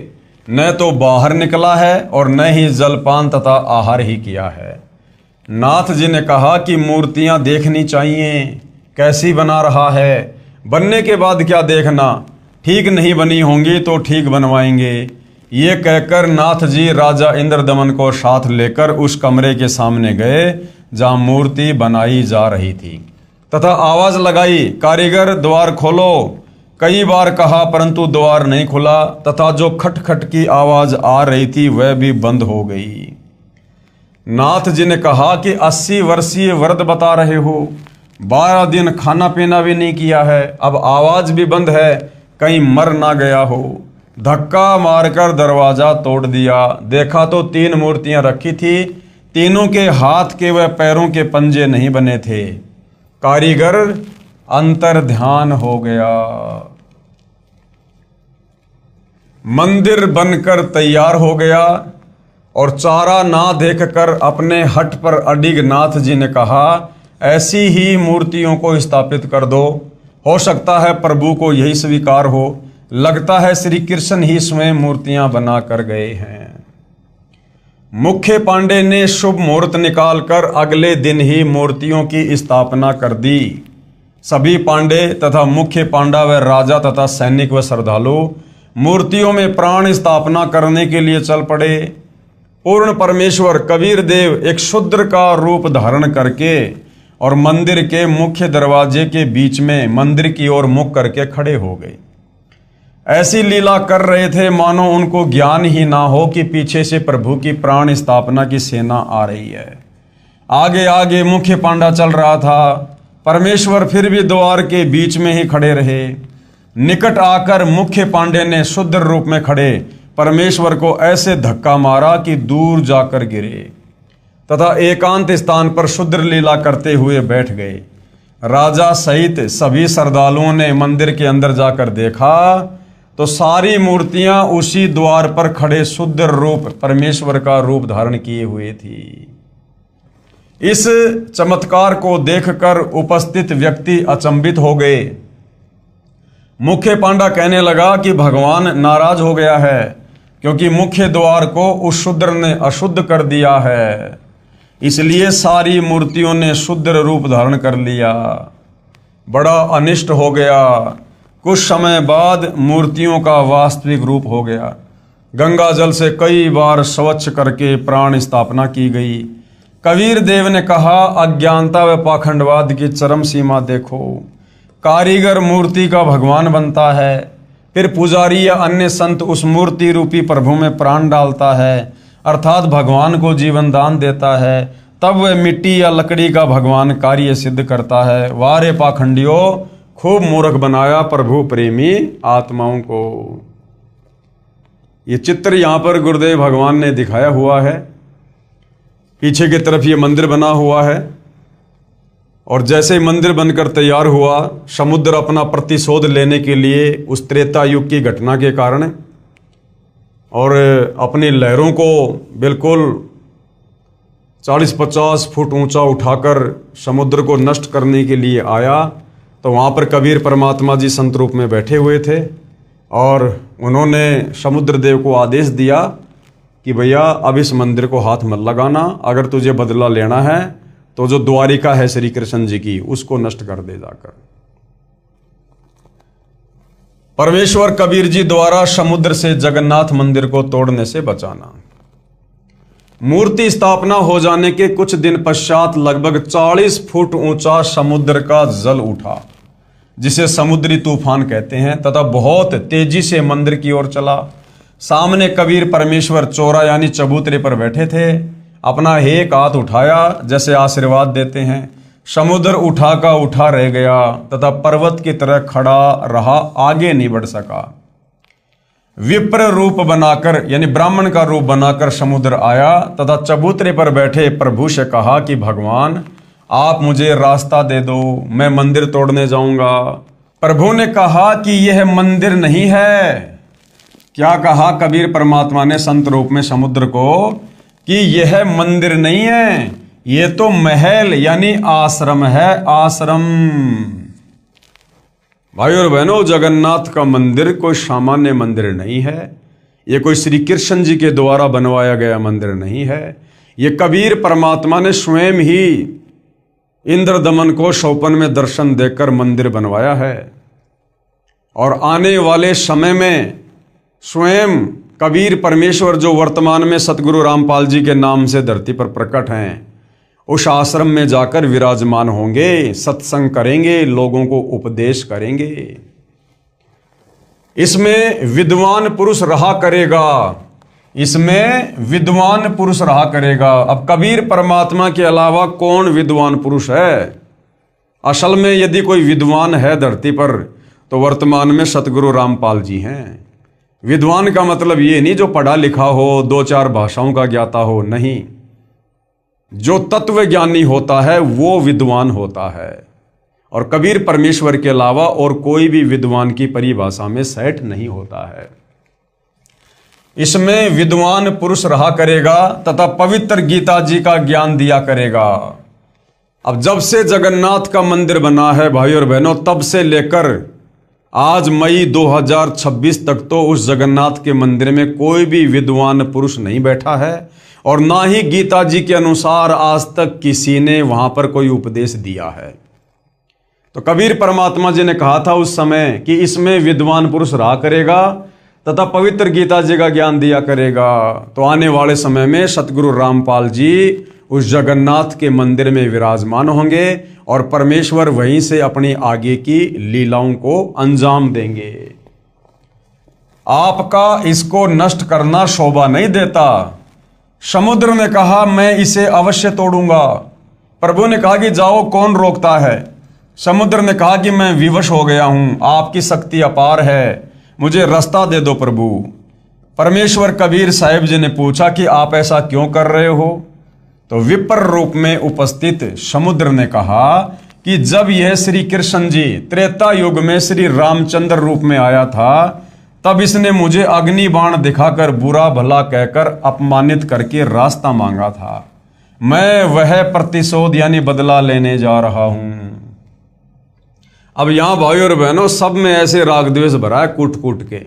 न तो बाहर निकला है और न ही जलपान तथा आहार ही किया है। नाथ जी ने कहा कि मूर्तियां देखनी चाहिए, कैसी बना रहा है, बनने के बाद क्या देखना, ठीक नहीं बनी होंगी तो ठीक बनवाएंगे। ये कहकर नाथ जी राजा इंद्रदमन को साथ लेकर उस कमरे के सामने गए जहां मूर्ति बनाई जा रही थी तथा आवाज लगाई, कारीगर द्वार खोलो। कई बार कहा परंतु द्वार नहीं खुला तथा जो खटखट की आवाज आ रही थी वह भी बंद हो गई। नाथ जी ने कहा कि 80 वर्षीय वृद्ध बता रहे हो, 12 दिन खाना पीना भी नहीं किया है, अब आवाज भी बंद है, कहीं मर ना गया हो। धक्का मारकर दरवाजा तोड़ दिया। देखा तो 3 मूर्तियां रखी थी, तीनों के हाथ के व पैरों के पंजे नहीं बने थे। कारीगर अंतर ध्यान हो गया। मंदिर बनकर तैयार हो गया और चारा ना देखकर अपने हट पर अडिग नाथ जी ने कहा, ऐसी ही मूर्तियों को स्थापित कर दो, हो सकता है प्रभु को यही स्वीकार हो। लगता है श्री कृष्ण ही स्वयं मूर्तियां बना कर गए हैं। मुख्य पांडे ने शुभ मुहूर्त निकालकर अगले दिन ही मूर्तियों की स्थापना कर दी। सभी पांडे तथा मुख्य पांडा व राजा तथा सैनिक व श्रद्धालु मूर्तियों में प्राण स्थापना करने के लिए चल पड़े। पूर्ण परमेश्वर कबीर देव एक शूद्र का रूप धारण करके और मंदिर के मुख्य दरवाजे के बीच में मंदिर की ओर मुख करके खड़े हो गए। ऐसी लीला कर रहे थे मानो उनको ज्ञान ही ना हो कि पीछे से प्रभु की प्राण स्थापना की सेना आ रही है। आगे आगे मुख्य पांडा चल रहा था। परमेश्वर फिर भी द्वार के बीच में ही खड़े रहे। निकट आकर मुख्य पांडे ने शुद्र रूप में खड़े परमेश्वर को ऐसे धक्का मारा कि दूर जाकर गिरे तथा एकांत स्थान पर शुद्र लीला करते हुए बैठ गए। राजा सहित सभी श्रद्धालुओं ने मंदिर के अंदर जाकर देखा तो सारी मूर्तियां उसी द्वार पर खड़े शुद्र रूप परमेश्वर का रूप धारण किए हुए थी। इस चमत्कार को देखकर उपस्थित व्यक्ति अचंभित हो गए। मुख्य पांडा कहने लगा कि भगवान नाराज हो गया है, क्योंकि मुख्य द्वार को उस शूद्र ने अशुद्ध कर दिया है, इसलिए सारी मूर्तियों ने शुद्ध रूप धारण कर लिया। बड़ा अनिष्ट हो गया। कुछ समय बाद मूर्तियों का वास्तविक रूप हो गया। गंगा जल से कई बार स्वच्छ करके प्राण स्थापना की गई। कबीर देव ने कहा, अज्ञानता व पाखंडवाद की चरम सीमा देखो। कारीगर मूर्ति का भगवान बनता है, फिर पुजारी या अन्य संत उस मूर्ति रूपी प्रभु में प्राण डालता है, अर्थात भगवान को जीवन दान देता है, तब वह मिट्टी या लकड़ी का भगवान कार्य सिद्ध करता है। वारे पाखंडियों, खूब मूर्ख बनाया प्रभु प्रेमी आत्माओं को। ये चित्र यहां पर गुरुदेव भगवान ने दिखाया हुआ है। पीछे की तरफ ये मंदिर बना हुआ है, और जैसे ही मंदिर बनकर तैयार हुआ, समुद्र अपना प्रतिशोध लेने के लिए उस त्रेता युग की घटना के कारण और अपनी लहरों को बिल्कुल 40-50 फुट ऊंचा उठाकर समुद्र को नष्ट करने के लिए आया, तो वहाँ पर कबीर परमात्मा जी संत रूप में बैठे हुए थे, और उन्होंने समुद्र देव को आदेश दिया कि भैया अब इस मंदिर को हाथ मत लगाना, अगर तुझे बदला लेना है तो जो द्वारिका है श्री कृष्ण जी की, उसको नष्ट कर दे जाकर। परमेश्वर कबीर जी द्वारा समुद्र से जगन्नाथ मंदिर को तोड़ने से बचाना। मूर्ति स्थापना हो जाने के कुछ दिन पश्चात लगभग 40 फुट ऊंचा समुद्र का जल उठा, जिसे समुद्री तूफान कहते हैं, तथा बहुत तेजी से मंदिर की ओर चला। सामने कबीर परमेश्वर चौरा यानी चबूतरे पर बैठे थे। अपना एक हाथ उठाया जैसे आशीर्वाद देते हैं। समुद्र उठा का उठा रह गया तथा पर्वत की तरह खड़ा रहा, आगे नहीं बढ़ सका। विप्र रूप बनाकर यानी ब्राह्मण का रूप बनाकर समुद्र आया तथा चबूतरे पर बैठे प्रभु से कहा कि भगवान, आप मुझे रास्ता दे दो, मैं मंदिर तोड़ने जाऊंगा। प्रभु ने कहा कि यह मंदिर नहीं है। क्या कहा कबीर परमात्मा ने संत रूप में समुद्र को कि यह मंदिर नहीं है, यह तो महल यानी आश्रम है, आश्रम। भाई और बहनों, जगन्नाथ का मंदिर कोई सामान्य मंदिर नहीं है। यह कोई श्री कृष्ण जी के द्वारा बनवाया गया मंदिर नहीं है। यह कबीर परमात्मा ने स्वयं ही इंद्रदमन को स्वप्न में दर्शन देकर मंदिर बनवाया है, और आने वाले समय में स्वयं कबीर परमेश्वर जो वर्तमान में सतगुरु रामपाल जी के नाम से धरती पर प्रकट हैं, उस आश्रम में जाकर विराजमान होंगे, सत्संग करेंगे, लोगों को उपदेश करेंगे। इसमें विद्वान पुरुष रहा करेगा, इसमें विद्वान पुरुष रहा करेगा। अब कबीर परमात्मा के अलावा कौन विद्वान पुरुष है? असल में यदि कोई विद्वान है धरती पर तो वर्तमान में सतगुरु रामपाल जी हैं। विद्वान का मतलब ये नहीं जो पढ़ा लिखा हो, 2-4 भाषाओं का ज्ञाता हो, नहीं। जो तत्व ज्ञानी होता है वो विद्वान होता है, और कबीर परमेश्वर के अलावा और कोई भी विद्वान की परिभाषा में सेट नहीं होता है। इसमें विद्वान पुरुष रहा करेगा तथा पवित्र गीता जी का ज्ञान दिया करेगा। अब जब से जगन्नाथ का मंदिर बना है भाई और बहनों, तब से लेकर आज मई 2026 तक तो उस जगन्नाथ के मंदिर में कोई भी विद्वान पुरुष नहीं बैठा है, और ना ही गीता जी के अनुसार आज तक किसी ने वहां पर कोई उपदेश दिया है। तो कबीर परमात्मा जी ने कहा था उस समय कि इसमें विद्वान पुरुष रहा करेगा तथा पवित्र गीता जी का ज्ञान दिया करेगा। तो आने वाले समय में सतगुरु रामपाल जी उस जगन्नाथ के मंदिर में विराजमान होंगे, और परमेश्वर वहीं से अपनी आगे की लीलाओं को अंजाम देंगे। आपका इसको नष्ट करना शोभा नहीं देता। समुद्र ने कहा मैं इसे अवश्य तोड़ूंगा। प्रभु ने कहा कि जाओ, कौन रोकता है? समुद्र ने कहा कि मैं विवश हो गया हूं, आपकी शक्ति अपार है, मुझे रास्ता दे दो प्रभु। परमेश्वर कबीर साहिब जी ने पूछा कि आप ऐसा क्यों कर रहे हो? तो विपर रूप में उपस्थित समुद्र ने कहा कि जब यह श्री कृष्ण जी त्रेता युग में श्री रामचंद्र रूप में आया था, तब इसने मुझे अग्नि बाण दिखाकर बुरा भला कहकर अपमानित करके रास्ता मांगा था। मैं वह प्रतिशोध यानी बदला लेने जा रहा हूं। अब यहां भाई और बहनों सब में ऐसे राग द्वेष भरा है कूट कूट के।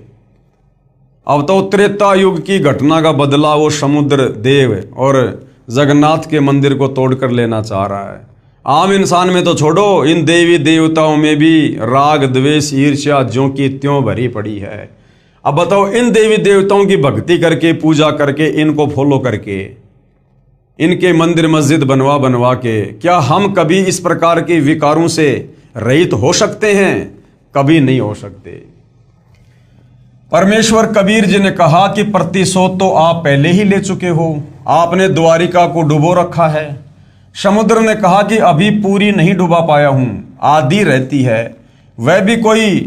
अब तो त्रेता युग की घटना का बदला वो समुद्र देव और जगन्नाथ के मंदिर को तोड़कर लेना चाह रहा है। आम इंसान में तो छोड़ो, इन देवी देवताओं में भी राग द्वेष ईर्ष्या ज्यों की त्यों भरी पड़ी है। अब बताओ, इन देवी देवताओं की भक्ति करके, पूजा करके, इनको फॉलो करके, इनके मंदिर मस्जिद बनवा बनवा के क्या हम कभी इस प्रकार के विकारों से रहित हो सकते हैं? कभी नहीं हो सकते। परमेश्वर कबीर जी ने कहा कि प्रतिशोध तो आप पहले ही ले चुके हो, आपने द्वारिका को डुबो रखा है। समुद्र ने कहा कि अभी पूरी नहीं डुबा पाया हूं, आधी रहती है। वह भी कोई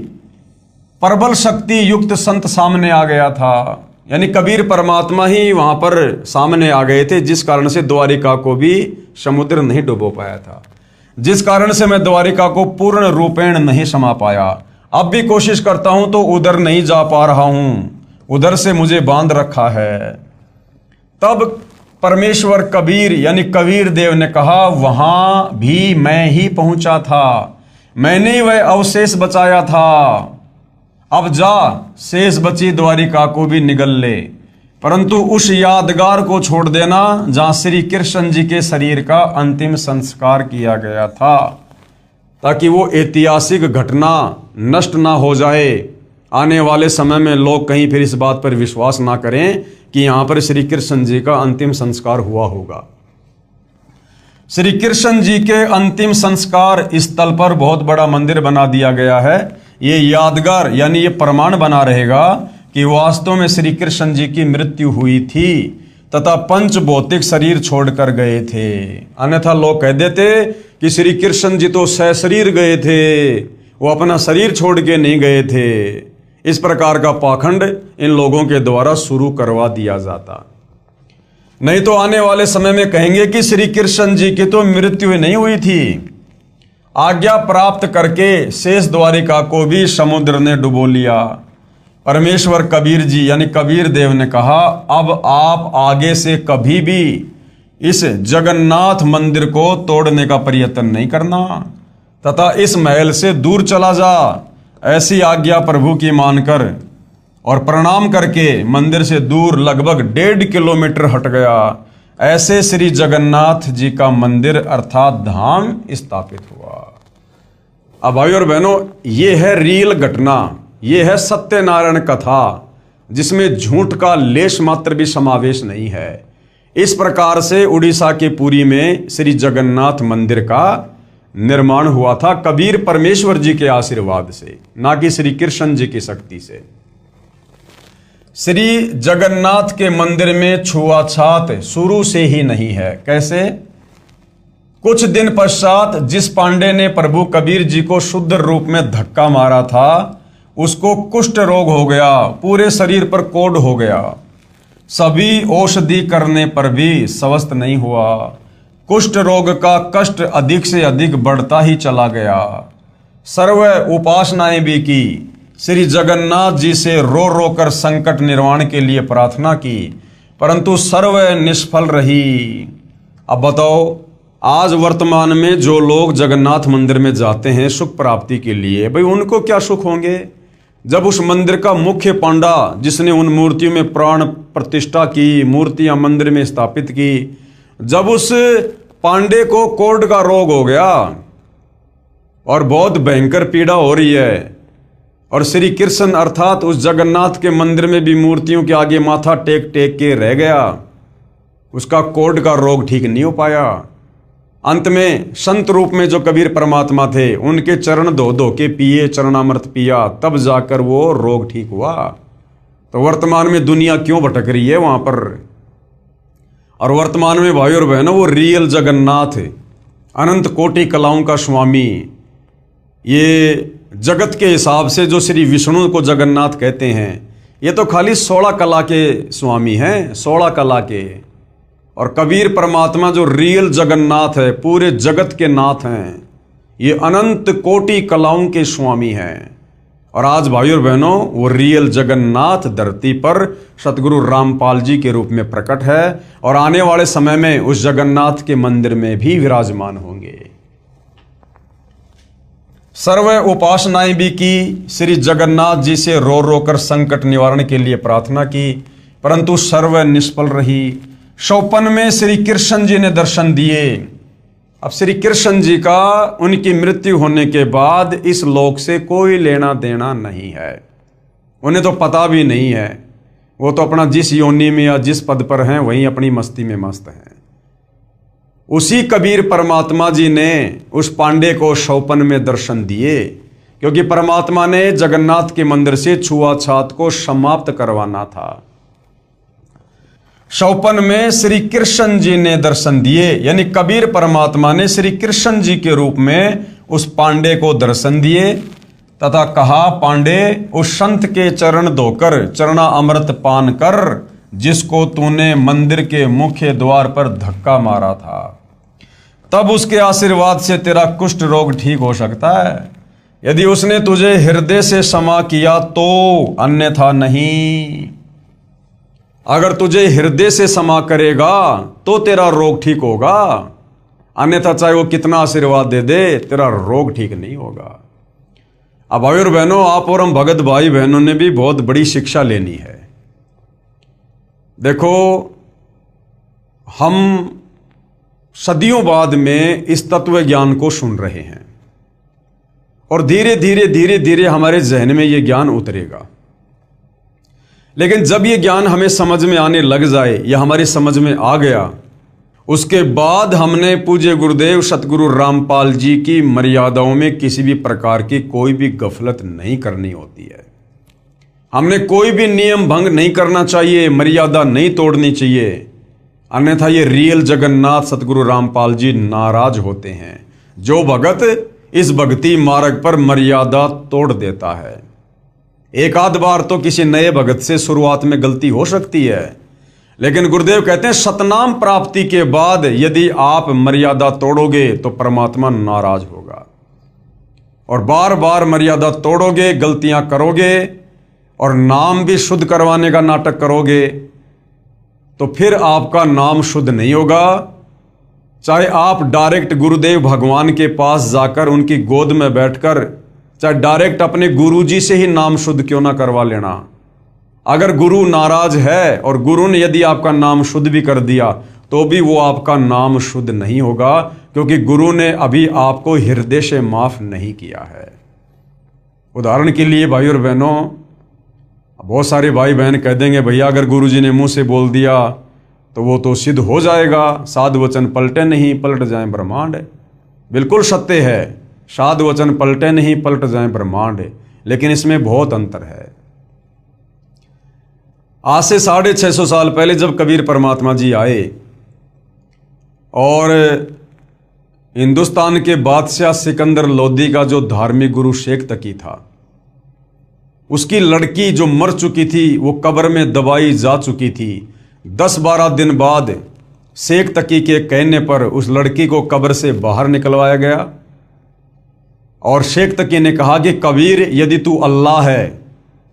प्रबल शक्ति युक्त संत सामने आ गया था, यानी कबीर परमात्मा ही वहां पर सामने आ गए थे, जिस कारण से द्वारिका को भी समुद्र नहीं डुबो पाया था, जिस कारण से मैं द्वारिका को पूर्ण रूपेण नहीं समा पाया। अब भी कोशिश करता हूं तो उधर नहीं जा पा रहा हूं, उधर से मुझे बांध रखा है। तब परमेश्वर कबीर यानी कबीर देव ने कहा, वहां भी मैं ही पहुंचा था, मैंने ही वह अवशेष बचाया था। अब जा, शेष बची द्वारिका को भी निगल ले, परंतु उस यादगार को छोड़ देना जहां श्री कृष्ण जी के शरीर का अंतिम संस्कार किया गया था, ताकि वो ऐतिहासिक घटना नष्ट ना हो जाए। आने वाले समय में लोग कहीं फिर इस बात पर विश्वास ना करें कि यहां पर श्री कृष्ण जी का अंतिम संस्कार हुआ होगा। श्री कृष्ण जी के अंतिम संस्कार स्थल पर बहुत बड़ा मंदिर बना दिया गया है। ये यादगार यानी ये प्रमाण बना रहेगा कि वास्तव में श्री कृष्ण जी की मृत्यु हुई थी तथा पंच भौतिक शरीर छोड़कर गए थे। अन्यथा लोग कह देते कि श्री कृष्ण जी तो सशरीर गए थे, वो अपना शरीर छोड़ के नहीं गए थे। इस प्रकार का पाखंड इन लोगों के द्वारा शुरू करवा दिया जाता। नहीं तो आने वाले समय में कहेंगे कि श्री कृष्ण जी की तो मृत्यु नहीं हुई थी, आज्ञा प्राप्त करके शेष द्वारिका को भी समुद्र ने डुबो लिया। परमेश्वर कबीर जी यानी कबीर देव ने कहा, अब आप आगे से कभी भी इस जगन्नाथ मंदिर को तोड़ने का प्रयत्न नहीं करना तथा इस महल से दूर चला जा। ऐसी आज्ञा प्रभु की मानकर और प्रणाम करके मंदिर से दूर लगभग 1.5 किलोमीटर हट गया। ऐसे श्री जगन्नाथ जी का मंदिर अर्थात धाम स्थापित हुआ। अब भाई और बहनों, ये है रियल घटना, ये है सत्यनारायण कथा, जिसमें झूठ का लेश मात्र भी समावेश नहीं है। इस प्रकार से उड़ीसा के पुरी में श्री जगन्नाथ मंदिर का निर्माण हुआ था कबीर परमेश्वर जी के आशीर्वाद से, ना कि श्री कृष्ण जी की शक्ति से। श्री जगन्नाथ के मंदिर में छुआछात शुरू से ही नहीं है। कैसे? कुछ दिन पश्चात जिस पांडे ने प्रभु कबीर जी को शुद्ध रूप में धक्का मारा था, उसको कुष्ठ रोग हो गया, पूरे शरीर पर कोढ़ हो गया। सभी औषधि करने पर भी स्वस्थ नहीं हुआ। कुष्ठ रोग का कष्ट अधिक से अधिक बढ़ता ही चला गया। सर्व उपासनाएं भी की, श्री जगन्नाथ जी से रो रो कर संकट निर्वाण के लिए प्रार्थना की, परंतु सर्व निष्फल रही। अब बताओ, आज वर्तमान में जो लोग जगन्नाथ मंदिर में जाते हैं सुख प्राप्ति के लिए, भाई उनको क्या सुख होंगे जब उस मंदिर का मुख्य पांडा, जिसने उन मूर्तियों में प्राण प्रतिष्ठा की, मूर्तियां मंदिर में स्थापित की, जब उस पांडे को कोढ़ का रोग हो गया और बहुत भयंकर पीड़ा हो रही है, और श्री कृष्ण अर्थात उस जगन्नाथ के मंदिर में भी मूर्तियों के आगे माथा टेक टेक के रह गया, उसका कोढ़ का रोग ठीक नहीं हो पाया। अंत में संत रूप में जो कबीर परमात्मा थे, उनके चरण धो धो के पिए, चरणामृत पिया, तब जाकर वो रोग ठीक हुआ। तो वर्तमान में दुनिया क्यों भटक रही है वहां पर? और वर्तमान में भाई और बहनों, वो रियल जगन्नाथ, अनंत कोटि कलाओं का स्वामी, ये जगत के हिसाब से जो श्री विष्णु को जगन्नाथ कहते हैं, ये तो खाली 16 कला के स्वामी हैं, 16 कला के। और कबीर परमात्मा जो रियल जगन्नाथ है, पूरे जगत के नाथ हैं, ये अनंत कोटि कलाओं के स्वामी हैं। और आज भाइयों और बहनों वो रियल जगन्नाथ धरती पर सतगुरु रामपाल जी के रूप में प्रकट है और आने वाले समय में उस जगन्नाथ के मंदिर में भी विराजमान होंगे। सर्व उपासनाएं भी की, श्री जगन्नाथ जी से रो रो कर संकट निवारण के लिए प्रार्थना की, परंतु सर्व निष्फल रही। 54 में श्री कृष्ण जी ने दर्शन दिए। अब श्री कृष्ण जी का उनकी मृत्यु होने के बाद इस लोक से कोई लेना देना नहीं है, उन्हें तो पता भी नहीं है। वो तो अपना जिस योनि में या जिस पद पर हैं वहीं अपनी मस्ती में मस्त हैं। उसी कबीर परमात्मा जी ने उस पांडे को 56 में दर्शन दिए, क्योंकि परमात्मा ने जगन्नाथ के मंदिर से छुआछात को समाप्त करवाना था। 56 में श्री कृष्ण जी ने दर्शन दिए, यानी कबीर परमात्मा ने श्री कृष्ण जी के रूप में उस पांडे को दर्शन दिए तथा कहा, पांडे उस संत के चरण धोकर चरणा अमृत पान कर, जिसको तूने मंदिर के मुख्य द्वार पर धक्का मारा था, तब उसके आशीर्वाद से तेरा कुष्ठ रोग ठीक हो सकता है। यदि उसने तुझे हृदय से क्षमा किया तो, अन्यथा नहीं। अगर तुझे हृदय से क्षमा करेगा तो तेरा रोग ठीक होगा, अन्यथा चाहे वो कितना आशीर्वाद दे दे तेरा रोग ठीक नहीं होगा। अब भाई और बहनों, आप और हम भगत भाई बहनों ने भी बहुत बड़ी शिक्षा लेनी है। देखो, हम सदियों बाद में इस तत्व ज्ञान को सुन रहे हैं और धीरे धीरे हमारे जहन में यह ज्ञान उतरेगा। लेकिन जब यह ज्ञान हमें समझ में आने लग जाए या हमारी समझ में आ गया, उसके बाद हमने पूज्य गुरुदेव सतगुरु रामपाल जी की मर्यादाओं में किसी भी प्रकार की कोई भी गफलत नहीं करनी होती है। हमने कोई भी नियम भंग नहीं करना चाहिए, मर्यादा नहीं तोड़नी चाहिए, अन्यथा ये रियल जगन्नाथ सतगुरु रामपाल जी नाराज होते हैं। जो भगत इस भक्ति मार्ग पर मर्यादा तोड़ देता है। एक आध बार तो किसी नए भगत से शुरुआत में गलती हो सकती है, लेकिन गुरुदेव कहते हैं सतनाम प्राप्ति के बाद यदि आप मर्यादा तोड़ोगे तो परमात्मा नाराज होगा। और बार बार मर्यादा तोड़ोगे, गलतियां करोगे और नाम भी शुद्ध करवाने का नाटक करोगे तो फिर आपका नाम शुद्ध नहीं होगा। चाहे आप डायरेक्ट गुरुदेव भगवान के पास जाकर उनकी गोद में बैठकर, चाहे डायरेक्ट अपने गुरुजी से ही नाम शुद्ध क्यों ना करवा लेना, अगर गुरु नाराज है और गुरु ने यदि आपका नाम शुद्ध भी कर दिया तो भी वो आपका नाम शुद्ध नहीं होगा, क्योंकि गुरु ने अभी आपको हृदय से माफ नहीं किया है। उदाहरण के लिए भाई और बहनों, बहुत सारे भाई बहन कह देंगे भैया अगर गुरुजी ने मुंह से बोल दिया तो वो तो सिद्ध हो जाएगा, साध वचन पलटे नहीं पलट जाए ब्रह्मांड। बिल्कुल सत्य है, साध वचन पलटे नहीं पलट जाए ब्रह्मांड, लेकिन इसमें बहुत अंतर है। आज से 650 साल पहले जब कबीर परमात्मा जी आए और हिंदुस्तान के बादशाह सिकंदर लोदी का जो धार्मिक गुरु शेख तकी था, उसकी लड़की जो मर चुकी थी वो कब्र में दबाई जा चुकी थी। 10-12 दिन बाद शेख तकी के कहने पर उस लड़की को कब्र से बाहर निकलवाया गया और शेख तकी ने कहा कि कबीर यदि तू अल्लाह है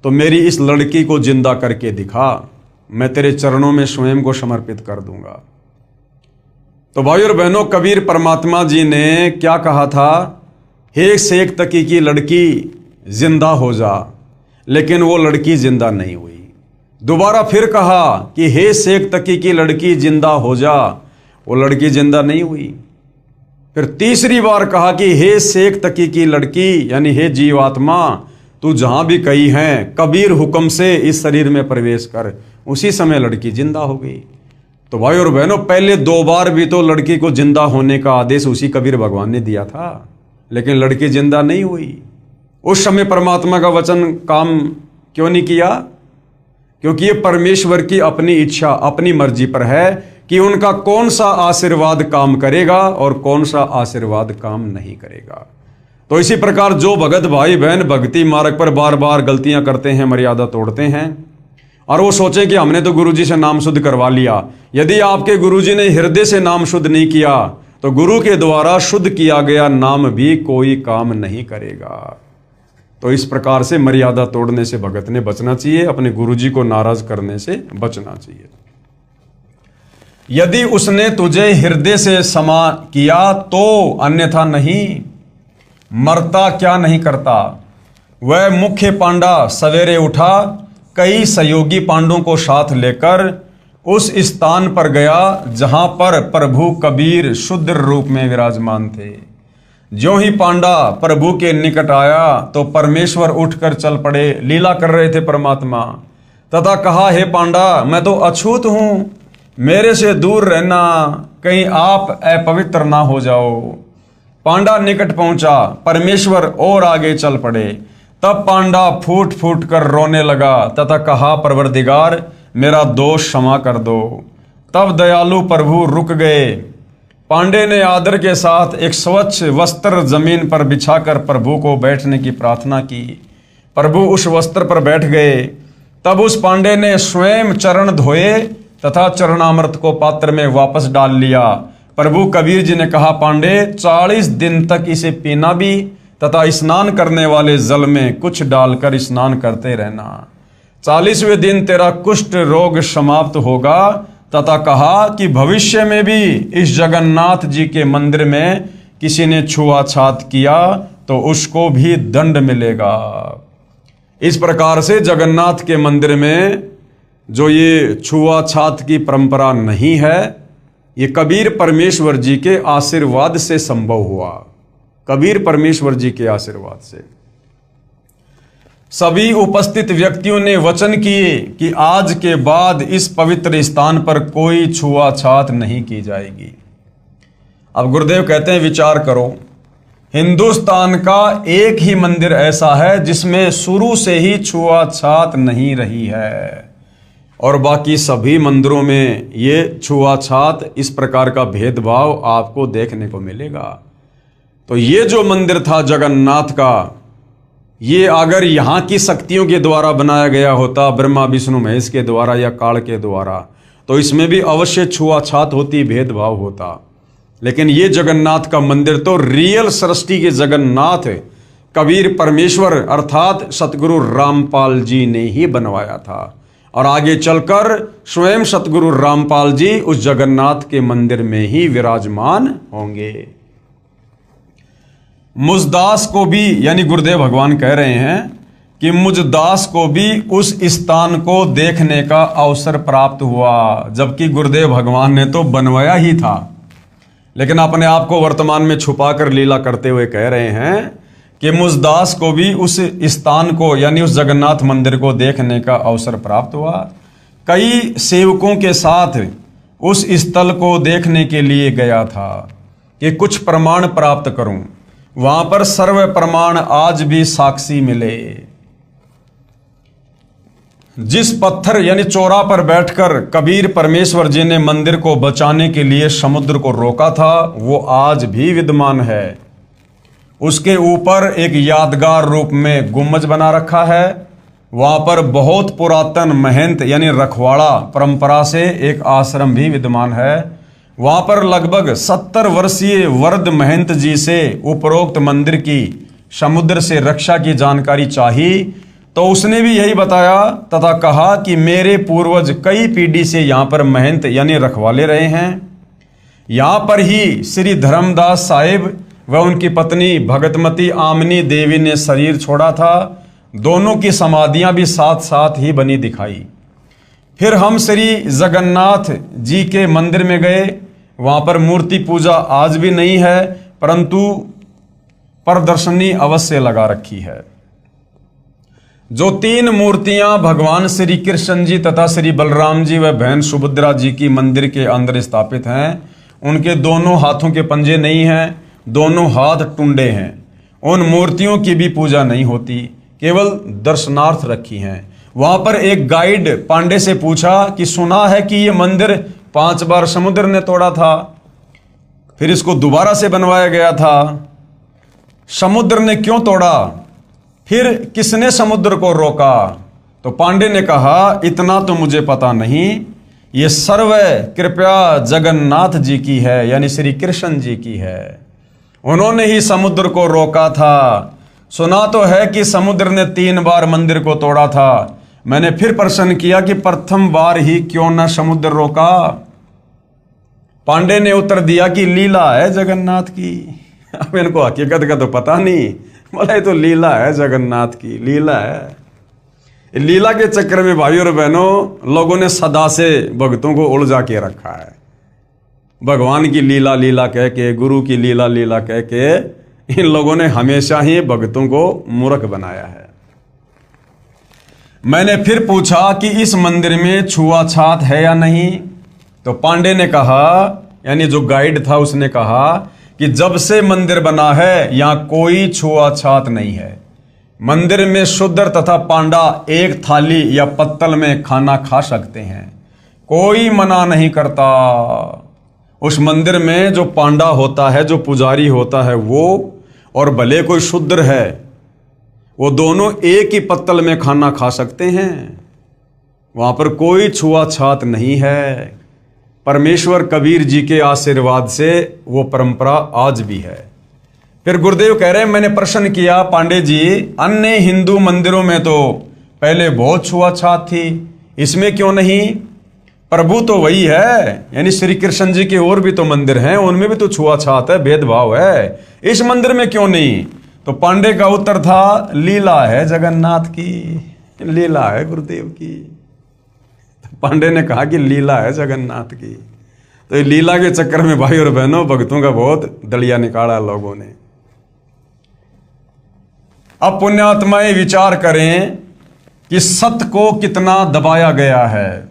तो मेरी इस लड़की को जिंदा करके दिखा, मैं तेरे चरणों में स्वयं को समर्पित कर दूंगा। तो भाई और बहनों, कबीर परमात्मा जी ने क्या कहा था, हे शेख तकी की लड़की जिंदा हो जा, लेकिन वो लड़की जिंदा नहीं हुई। दोबारा फिर कहा कि हे शेख तकी की लड़की जिंदा हो जा, वो लड़की जिंदा नहीं हुई। फिर तीसरी बार कहा कि हे शेख तकी की लड़की, यानी हे जीवात्मा, तू जहां भी कहीं है कबीर हुक्म से इस शरीर में प्रवेश कर। उसी समय लड़की जिंदा हो गई। तो भाई और बहनों, पहले 2 बार भी तो लड़की को जिंदा होने का आदेश उसी कबीर भगवान ने दिया था, लेकिन लड़की जिंदा नहीं हुई। उस समय परमात्मा का वचन काम क्यों नहीं किया? क्योंकि ये परमेश्वर की अपनी इच्छा, अपनी मर्जी पर है कि उनका कौन सा आशीर्वाद काम करेगा और कौन सा आशीर्वाद काम नहीं करेगा। तो इसी प्रकार जो भगत भाई बहन भक्ति मार्ग पर बार बार गलतियां करते हैं, मर्यादा तोड़ते हैं और वो सोचे कि हमने तो गुरुजी से नाम शुद्ध करवा लिया, यदि आपके गुरुजी ने हृदय से नाम शुद्ध नहीं किया तो गुरु के द्वारा शुद्ध किया गया नाम भी कोई काम नहीं करेगा। तो इस प्रकार से मर्यादा तोड़ने से भगत ने बचना चाहिए, अपने गुरुजी को नाराज करने से बचना चाहिए। यदि उसने तुझे हृदय से समा किया तो, अन्यथा नहीं। मरता क्या नहीं करता। वह मुख्य पांडा सवेरे उठा, कई सहयोगी पांडवों को साथ लेकर उस स्थान पर गया जहां पर प्रभु कबीर शुद्ध रूप में विराजमान थे। ज्यों ही पांडा प्रभु के निकट आया तो परमेश्वर उठकर चल पड़े। लीला कर रहे थे परमात्मा, तथा कहा, हे पांडा, मैं तो अछूत हूं, मेरे से दूर रहना, कहीं आप अपवित्र ना हो जाओ। पांडा निकट पहुंचा, परमेश्वर और आगे चल पड़े। तब पांडा फूट फूट कर रोने लगा तथा कहा, परवरदिगार, मेरा दोष क्षमा कर दो। तब दयालु प्रभु रुक गए। पांडे ने आदर के साथ एक स्वच्छ वस्त्र जमीन पर बिछाकर प्रभु को बैठने की प्रार्थना की। प्रभु उस वस्त्र पर बैठ गए। तब उस पांडे ने स्वयं चरण धोए तथा चरणामृत को पात्र में वापस डाल लिया। प्रभु कबीर जी ने कहा, पांडे, 40 दिन तक इसे पीना भी तथा स्नान करने वाले जल में कुछ डालकर स्नान करते रहना। 40वें दिन तेरा कुष्ठ रोग समाप्त होगा। तथा कहा कि भविष्य में भी इस जगन्नाथ जी के मंदिर में किसी ने छुआछात किया तो उसको भी दंड मिलेगा। इस प्रकार से जगन्नाथ के मंदिर में जो ये छुआछात की परंपरा नहीं है, ये कबीर परमेश्वर जी के आशीर्वाद से संभव हुआ। कबीर परमेश्वर जी के आशीर्वाद से सभी उपस्थित व्यक्तियों ने वचन किए कि आज के बाद इस पवित्र स्थान पर कोई छुआछात नहीं की जाएगी। अब गुरुदेव कहते हैं, विचार करो, हिंदुस्तान का एक ही मंदिर ऐसा है जिसमें शुरू से ही छुआछात नहीं रही है, और बाकी सभी मंदिरों में ये छुआछात, इस प्रकार का भेदभाव आपको देखने को मिलेगा। तो ये जो मंदिर था जगन्नाथ का, ये अगर यहाँ की शक्तियों के द्वारा बनाया गया होता, ब्रह्मा विष्णु महेश के द्वारा या काल के द्वारा, तो इसमें भी अवश्य छुआछात होती, भेदभाव होता। लेकिन ये जगन्नाथ का मंदिर तो रियल सृष्टि के जगन्नाथ कबीर परमेश्वर अर्थात सतगुरु रामपाल जी ने ही बनवाया था, और आगे चलकर स्वयं सतगुरु रामपाल जी उस जगन्नाथ के मंदिर में ही विराजमान होंगे। मुझदास को भी, यानी गुरुदेव भगवान कह रहे हैं कि मुझदास को भी उस स्थान को देखने का अवसर प्राप्त हुआ, जबकि गुरुदेव भगवान ने तो बनवाया ही था, लेकिन अपने आप को वर्तमान में छुपाकर लीला करते हुए कह रहे हैं कि मुझदास को भी उस स्थान को, यानी उस जगन्नाथ मंदिर को देखने का अवसर प्राप्त हुआ। कई सेवकों के साथ उस स्थल को देखने के लिए गया था कि कुछ प्रमाण प्राप्त करूं। वहां पर सर्व प्रमाण आज भी साक्षी मिले। जिस पत्थर यानी चौरा पर बैठकर कबीर परमेश्वर जी ने मंदिर को बचाने के लिए समुद्र को रोका था, वो आज भी विद्यमान है। उसके ऊपर एक यादगार रूप में गुम्बज बना रखा है। वहां पर बहुत पुरातन महंत यानी रखवाड़ा परंपरा से एक आश्रम भी विद्यमान है। वहां पर लगभग 70 वर्षीय वृद्ध महंत जी से उपरोक्त मंदिर की समुद्र से रक्षा की जानकारी चाहिए, तो उसने भी यही बताया तथा कहा कि मेरे पूर्वज कई पीढ़ी से यहाँ पर महंत यानी रखवाले रहे हैं। यहाँ पर ही श्री धर्मदास साहिब व उनकी पत्नी भगतमती आमनी देवी ने शरीर छोड़ा था। दोनों की समाधियां भी साथ साथ ही बनी दिखाई। फिर हम श्री जगन्नाथ जी के मंदिर में गए। वहां पर मूर्ति पूजा आज भी नहीं है, परंतु प्रदर्शनी अवश्य लगा रखी है। जो 3 मूर्तियां भगवान श्री कृष्ण जी तथा श्री बलराम जी व बहन सुभद्रा जी की मंदिर के अंदर स्थापित हैं, उनके दोनों हाथों के पंजे नहीं हैं, दोनों हाथ टुंडे हैं। उन मूर्तियों की भी पूजा नहीं होती, केवल दर्शनार्थ रखी हैं। वहां पर एक गाइड पांडे से पूछा कि सुना है कि ये मंदिर 5 बार समुद्र ने तोड़ा था, फिर इसको दोबारा से बनवाया गया था। समुद्र ने क्यों तोड़ा, फिर किसने समुद्र को रोका? तो पांडे ने कहा, इतना तो मुझे पता नहीं, ये सर्व कृपया जगन्नाथ जी की है, यानी श्री कृष्ण जी की है। उन्होंने ही समुद्र को रोका था। सुना तो है कि समुद्र ने 3 बार मंदिर को तोड़ा था। मैंने फिर प्रश्न किया कि प्रथम बार ही क्यों न समुद्र रोका। पांडे ने उत्तर दिया कि लीला है जगन्नाथ की। अब इनको हकीकत का तो पता नहीं, बोला ये तो लीला है जगन्नाथ की, लीला है। लीला के चक्कर में भाइयों और बहनों लोगों ने सदा से भक्तों को उलझा के रखा है। भगवान की लीला लीला कह के, गुरु की लीला लीला कह के इन लोगों ने हमेशा ही भक्तों को मूर्ख बनाया है। मैंने फिर पूछा कि इस मंदिर में छुआछात है या नहीं, तो पांडे ने कहा, यानी जो गाइड था उसने कहा कि जब से मंदिर बना है यहां कोई छुआछात नहीं है। मंदिर में शूद्र तथा पांडा एक थाली या पत्तल में खाना खा सकते हैं, कोई मना नहीं करता। उस मंदिर में जो पांडा होता है, जो पुजारी होता है वो, और भले कोई शूद्र है, वो दोनों एक ही पत्तल में खाना खा सकते हैं। वहां पर कोई छुआछात नहीं है। परमेश्वर कबीर जी के आशीर्वाद से वो परंपरा आज भी है। फिर गुरुदेव कह रहे हैं, मैंने प्रश्न किया पांडे जी, अन्य हिंदू मंदिरों में तो पहले बहुत छुआछात थी, इसमें क्यों नहीं? प्रभु तो वही है, यानी श्री कृष्ण जी के और भी तो मंदिर हैं, उनमें भी तो छुआछात है, भेदभाव है, इस मंदिर में क्यों नहीं? तो पांडे का उत्तर था, लीला है जगन्नाथ की, लीला है गुरुदेव की। तो पांडे ने कहा कि लीला है जगन्नाथ की। तो लीला के चक्कर में भाई और बहनों भक्तों का बहुत दलिया निकाला लोगों ने। अब पुण्यात्माएं विचार करें कि सत्य को कितना दबाया गया है।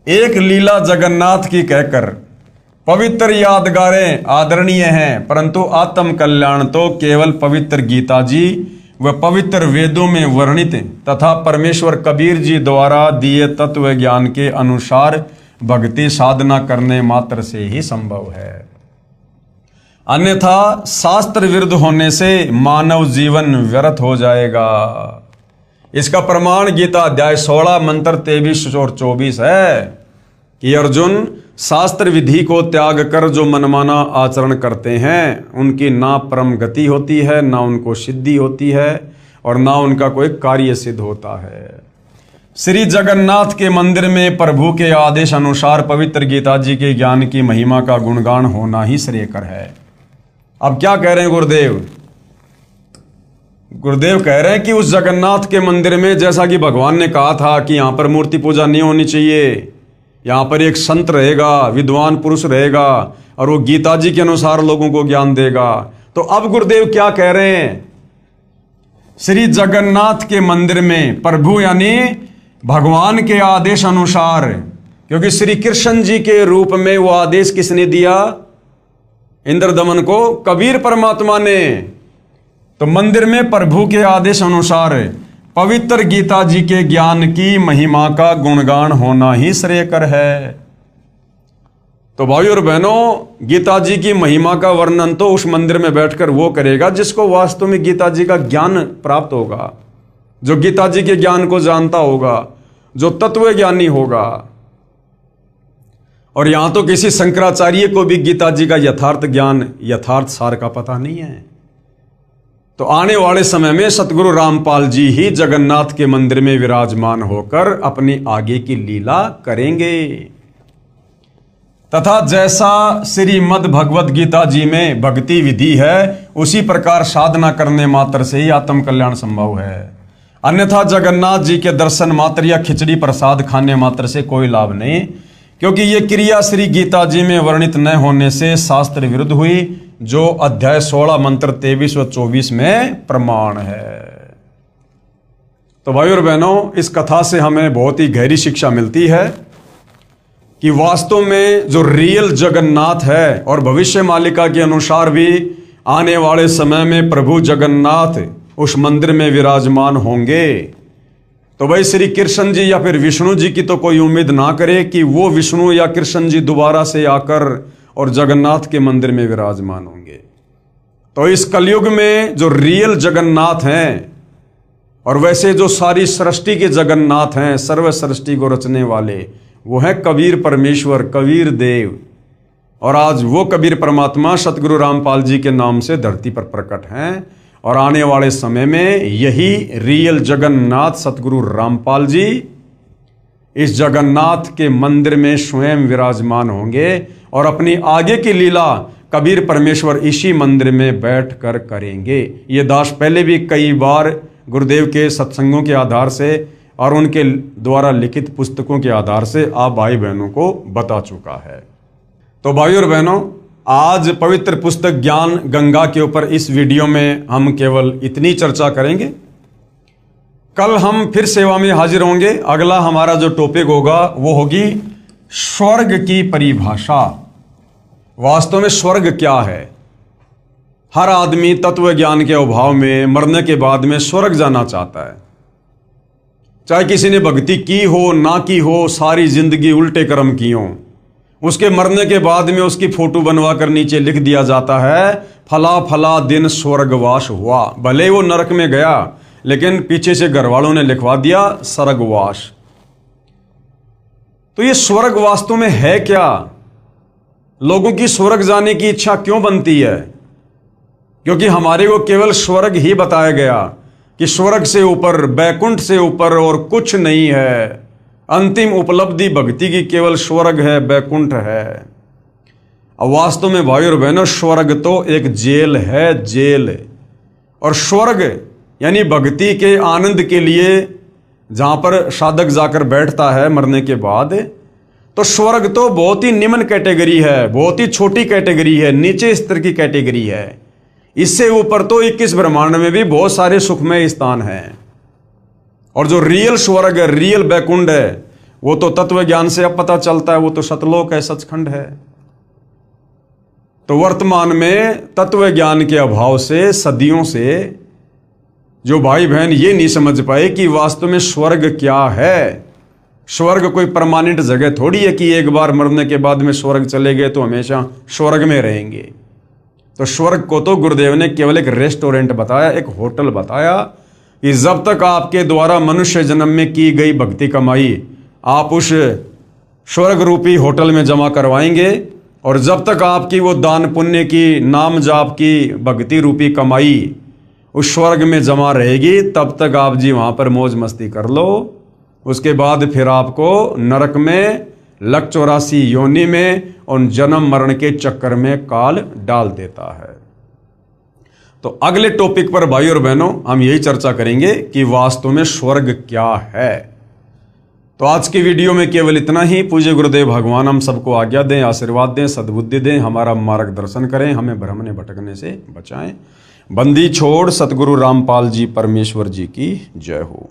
एक लीला जगन्नाथ की कहकर पवित्र यादगारें आदरणीय हैं, परंतु आत्म कल्याण तो केवल पवित्र गीता जी व पवित्र वेदों में वर्णित तथा परमेश्वर कबीर जी द्वारा दिए तत्व ज्ञान के अनुसार भक्ति साधना करने मात्र से ही संभव है। अन्यथा शास्त्र विरुद्ध होने से मानव जीवन व्यर्थ हो जाएगा। इसका प्रमाण गीता अध्याय 16 मंत्र 23 और 24 है कि अर्जुन, शास्त्र विधि को त्याग कर जो मनमाना आचरण करते हैं उनकी ना परम गति होती है, ना उनको सिद्धि होती है और ना उनका कोई कार्य सिद्ध होता है। श्री जगन्नाथ के मंदिर में प्रभु के आदेश अनुसार पवित्र गीता जी के ज्ञान की महिमा का गुणगान होना ही श्रेयकर है। अब क्या कह रहे हैं गुरुदेव? गुरुदेव कह रहे हैं कि उस जगन्नाथ के मंदिर में, जैसा कि भगवान ने कहा था कि यहां पर मूर्ति पूजा नहीं होनी चाहिए, यहां पर एक संत रहेगा, विद्वान पुरुष रहेगा और वो गीता जी के अनुसार लोगों को ज्ञान देगा। तो अब गुरुदेव क्या कह रहे हैं? श्री जगन्नाथ के मंदिर में प्रभु यानी भगवान के आदेश अनुसार, क्योंकि श्री कृष्ण जी के रूप में वो आदेश किसने दिया? इंद्रदमन को कबीर परमात्मा ने। तो मंदिर में प्रभु के आदेश अनुसार पवित्र गीता जी के ज्ञान की महिमा का गुणगान होना ही श्रेयकर है। तो भाइयों और बहनों, गीता जी की महिमा का वर्णन तो उस मंदिर में बैठकर वो करेगा जिसको वास्तव में गीता जी का ज्ञान प्राप्त होगा, जो गीता जी के ज्ञान को जानता होगा, जो तत्व ज्ञानी होगा। और यहां तो किसी शंकराचार्य को भी गीता जी का यथार्थ ज्ञान, यथार्थ सार का पता नहीं है। तो आने वाले समय में सतगुरु रामपाल जी ही जगन्नाथ के मंदिर में विराजमान होकर अपनी आगे की लीला करेंगे। तथा जैसा श्रीमद् भगवत गीता जी में भक्ति विधि है, उसी प्रकार साधना करने मात्र से ही आत्म कल्याण संभव है। अन्यथा जगन्नाथ जी के दर्शन मात्र या खिचड़ी प्रसाद खाने मात्र से कोई लाभ नहीं, क्योंकि ये क्रिया श्री गीता जी में वर्णित न होने से शास्त्र विरुद्ध हुई, जो अध्याय 16 मंत्र 23 व 24 में प्रमाण है। तो भाइयों और बहनों, इस कथा से हमें बहुत ही गहरी शिक्षा मिलती है कि वास्तव में जो रियल जगन्नाथ है, और भविष्य मालिका के अनुसार भी आने वाले समय में प्रभु जगन्नाथ उस मंदिर में विराजमान होंगे। तो भाई श्री कृष्ण जी या फिर विष्णु जी की तो कोई उम्मीद ना करे कि वो विष्णु या कृष्ण जी दोबारा से आकर और जगन्नाथ के मंदिर में विराजमान होंगे। तो इस कलयुग में जो रियल जगन्नाथ हैं, और वैसे जो सारी सृष्टि के जगन्नाथ हैं, सर्व सृष्टि को रचने वाले, वो है कबीर परमेश्वर, कबीर देव। और आज वो कबीर परमात्मा सतगुरु रामपाल जी के नाम से धरती पर प्रकट हैं। और आने वाले समय में यही रियल जगन्नाथ सतगुरु रामपाल जी इस जगन्नाथ के मंदिर में स्वयं विराजमान होंगे और अपनी आगे की लीला कबीर परमेश्वर इसी मंदिर में बैठकर करेंगे। ये दास पहले भी कई बार गुरुदेव के सत्संगों के आधार से और उनके द्वारा लिखित पुस्तकों के आधार से आप भाई बहनों को बता चुका है। तो भाई और बहनों, आज पवित्र पुस्तक ज्ञान गंगा के ऊपर इस वीडियो में हम केवल इतनी चर्चा करेंगे। कल हम फिर सेवा में हाजिर होंगे। अगला हमारा जो टॉपिक होगा वो होगी स्वर्ग की परिभाषा। वास्तव में स्वर्ग क्या है? हर आदमी तत्व ज्ञान के अभाव में मरने के बाद में स्वर्ग जाना चाहता है। चाहे किसी ने भक्ति की हो ना की हो, सारी जिंदगी उल्टे कर्म की हो, उसके मरने के बाद में उसकी फोटो बनवा कर नीचे लिख दिया जाता है फला फला दिन स्वर्गवास हुआ। भले वो नरक में गया लेकिन पीछे से घर वालों ने लिखवा दिया स्वर्गवास। तो ये स्वर्ग वास्तव में है क्या? लोगों की स्वर्ग जाने की इच्छा क्यों बनती है? क्योंकि हमारे को केवल स्वर्ग ही बताया गया कि स्वर्ग से ऊपर, बैकुंठ से ऊपर और कुछ नहीं है। अंतिम उपलब्धि भक्ति की केवल स्वर्ग है, बैकुंठ है। अब वास्तव में भाई और बहनों, स्वर्ग तो एक जेल है, जेल। और स्वर्ग यानी भक्ति के आनंद के लिए जहां पर साधक जाकर बैठता है मरने के बाद, तो स्वर्ग तो बहुत ही निम्न कैटेगरी है, बहुत ही छोटी कैटेगरी है, नीचे स्तर की कैटेगरी है। इससे ऊपर तो 21 ब्रह्मांड में भी बहुत सारे सुखमय स्थान हैं। और जो रियल स्वर्ग है, रियल बैकुंठ है, वो तो तत्व ज्ञान से अब पता चलता है, वो तो सतलोक है, सचखंड है। तो वर्तमान में तत्व ज्ञान के अभाव से सदियों से जो भाई बहन ये नहीं समझ पाए कि वास्तव में स्वर्ग क्या है। स्वर्ग कोई परमानेंट जगह थोड़ी है कि एक बार मरने के बाद में स्वर्ग चले गए तो हमेशा स्वर्ग में रहेंगे। तो स्वर्ग को तो गुरुदेव ने केवल एक रेस्टोरेंट बताया, एक होटल बताया कि जब तक आपके द्वारा मनुष्य जन्म में की गई भक्ति कमाई आप उस स्वर्ग रूपी होटल में जमा करवाएंगे, और जब तक आपकी वो दान पुण्य की, नाम जाप की, भक्ति रूपी कमाई उस स्वर्ग में जमा रहेगी, तब तक आप जी वहां पर मौज मस्ती कर लो। उसके बाद फिर आपको नरक में, लक 84 योनि में और जन्म मरण के चक्कर में काल डाल देता है। तो अगले टॉपिक पर भाई और बहनों हम यही चर्चा करेंगे कि वास्तव में स्वर्ग क्या है। तो आज की वीडियो में केवल इतना ही। पूज्य गुरुदेव भगवान हम सबको आज्ञा दें, आशीर्वाद दें, सद्बुद्धि दें, हमारा मार्गदर्शन करें, हमें भ्रमने भटकने से बचाएं। बंदी छोड़ सतगुरु रामपाल जी परमेश्वर जी की जय हो।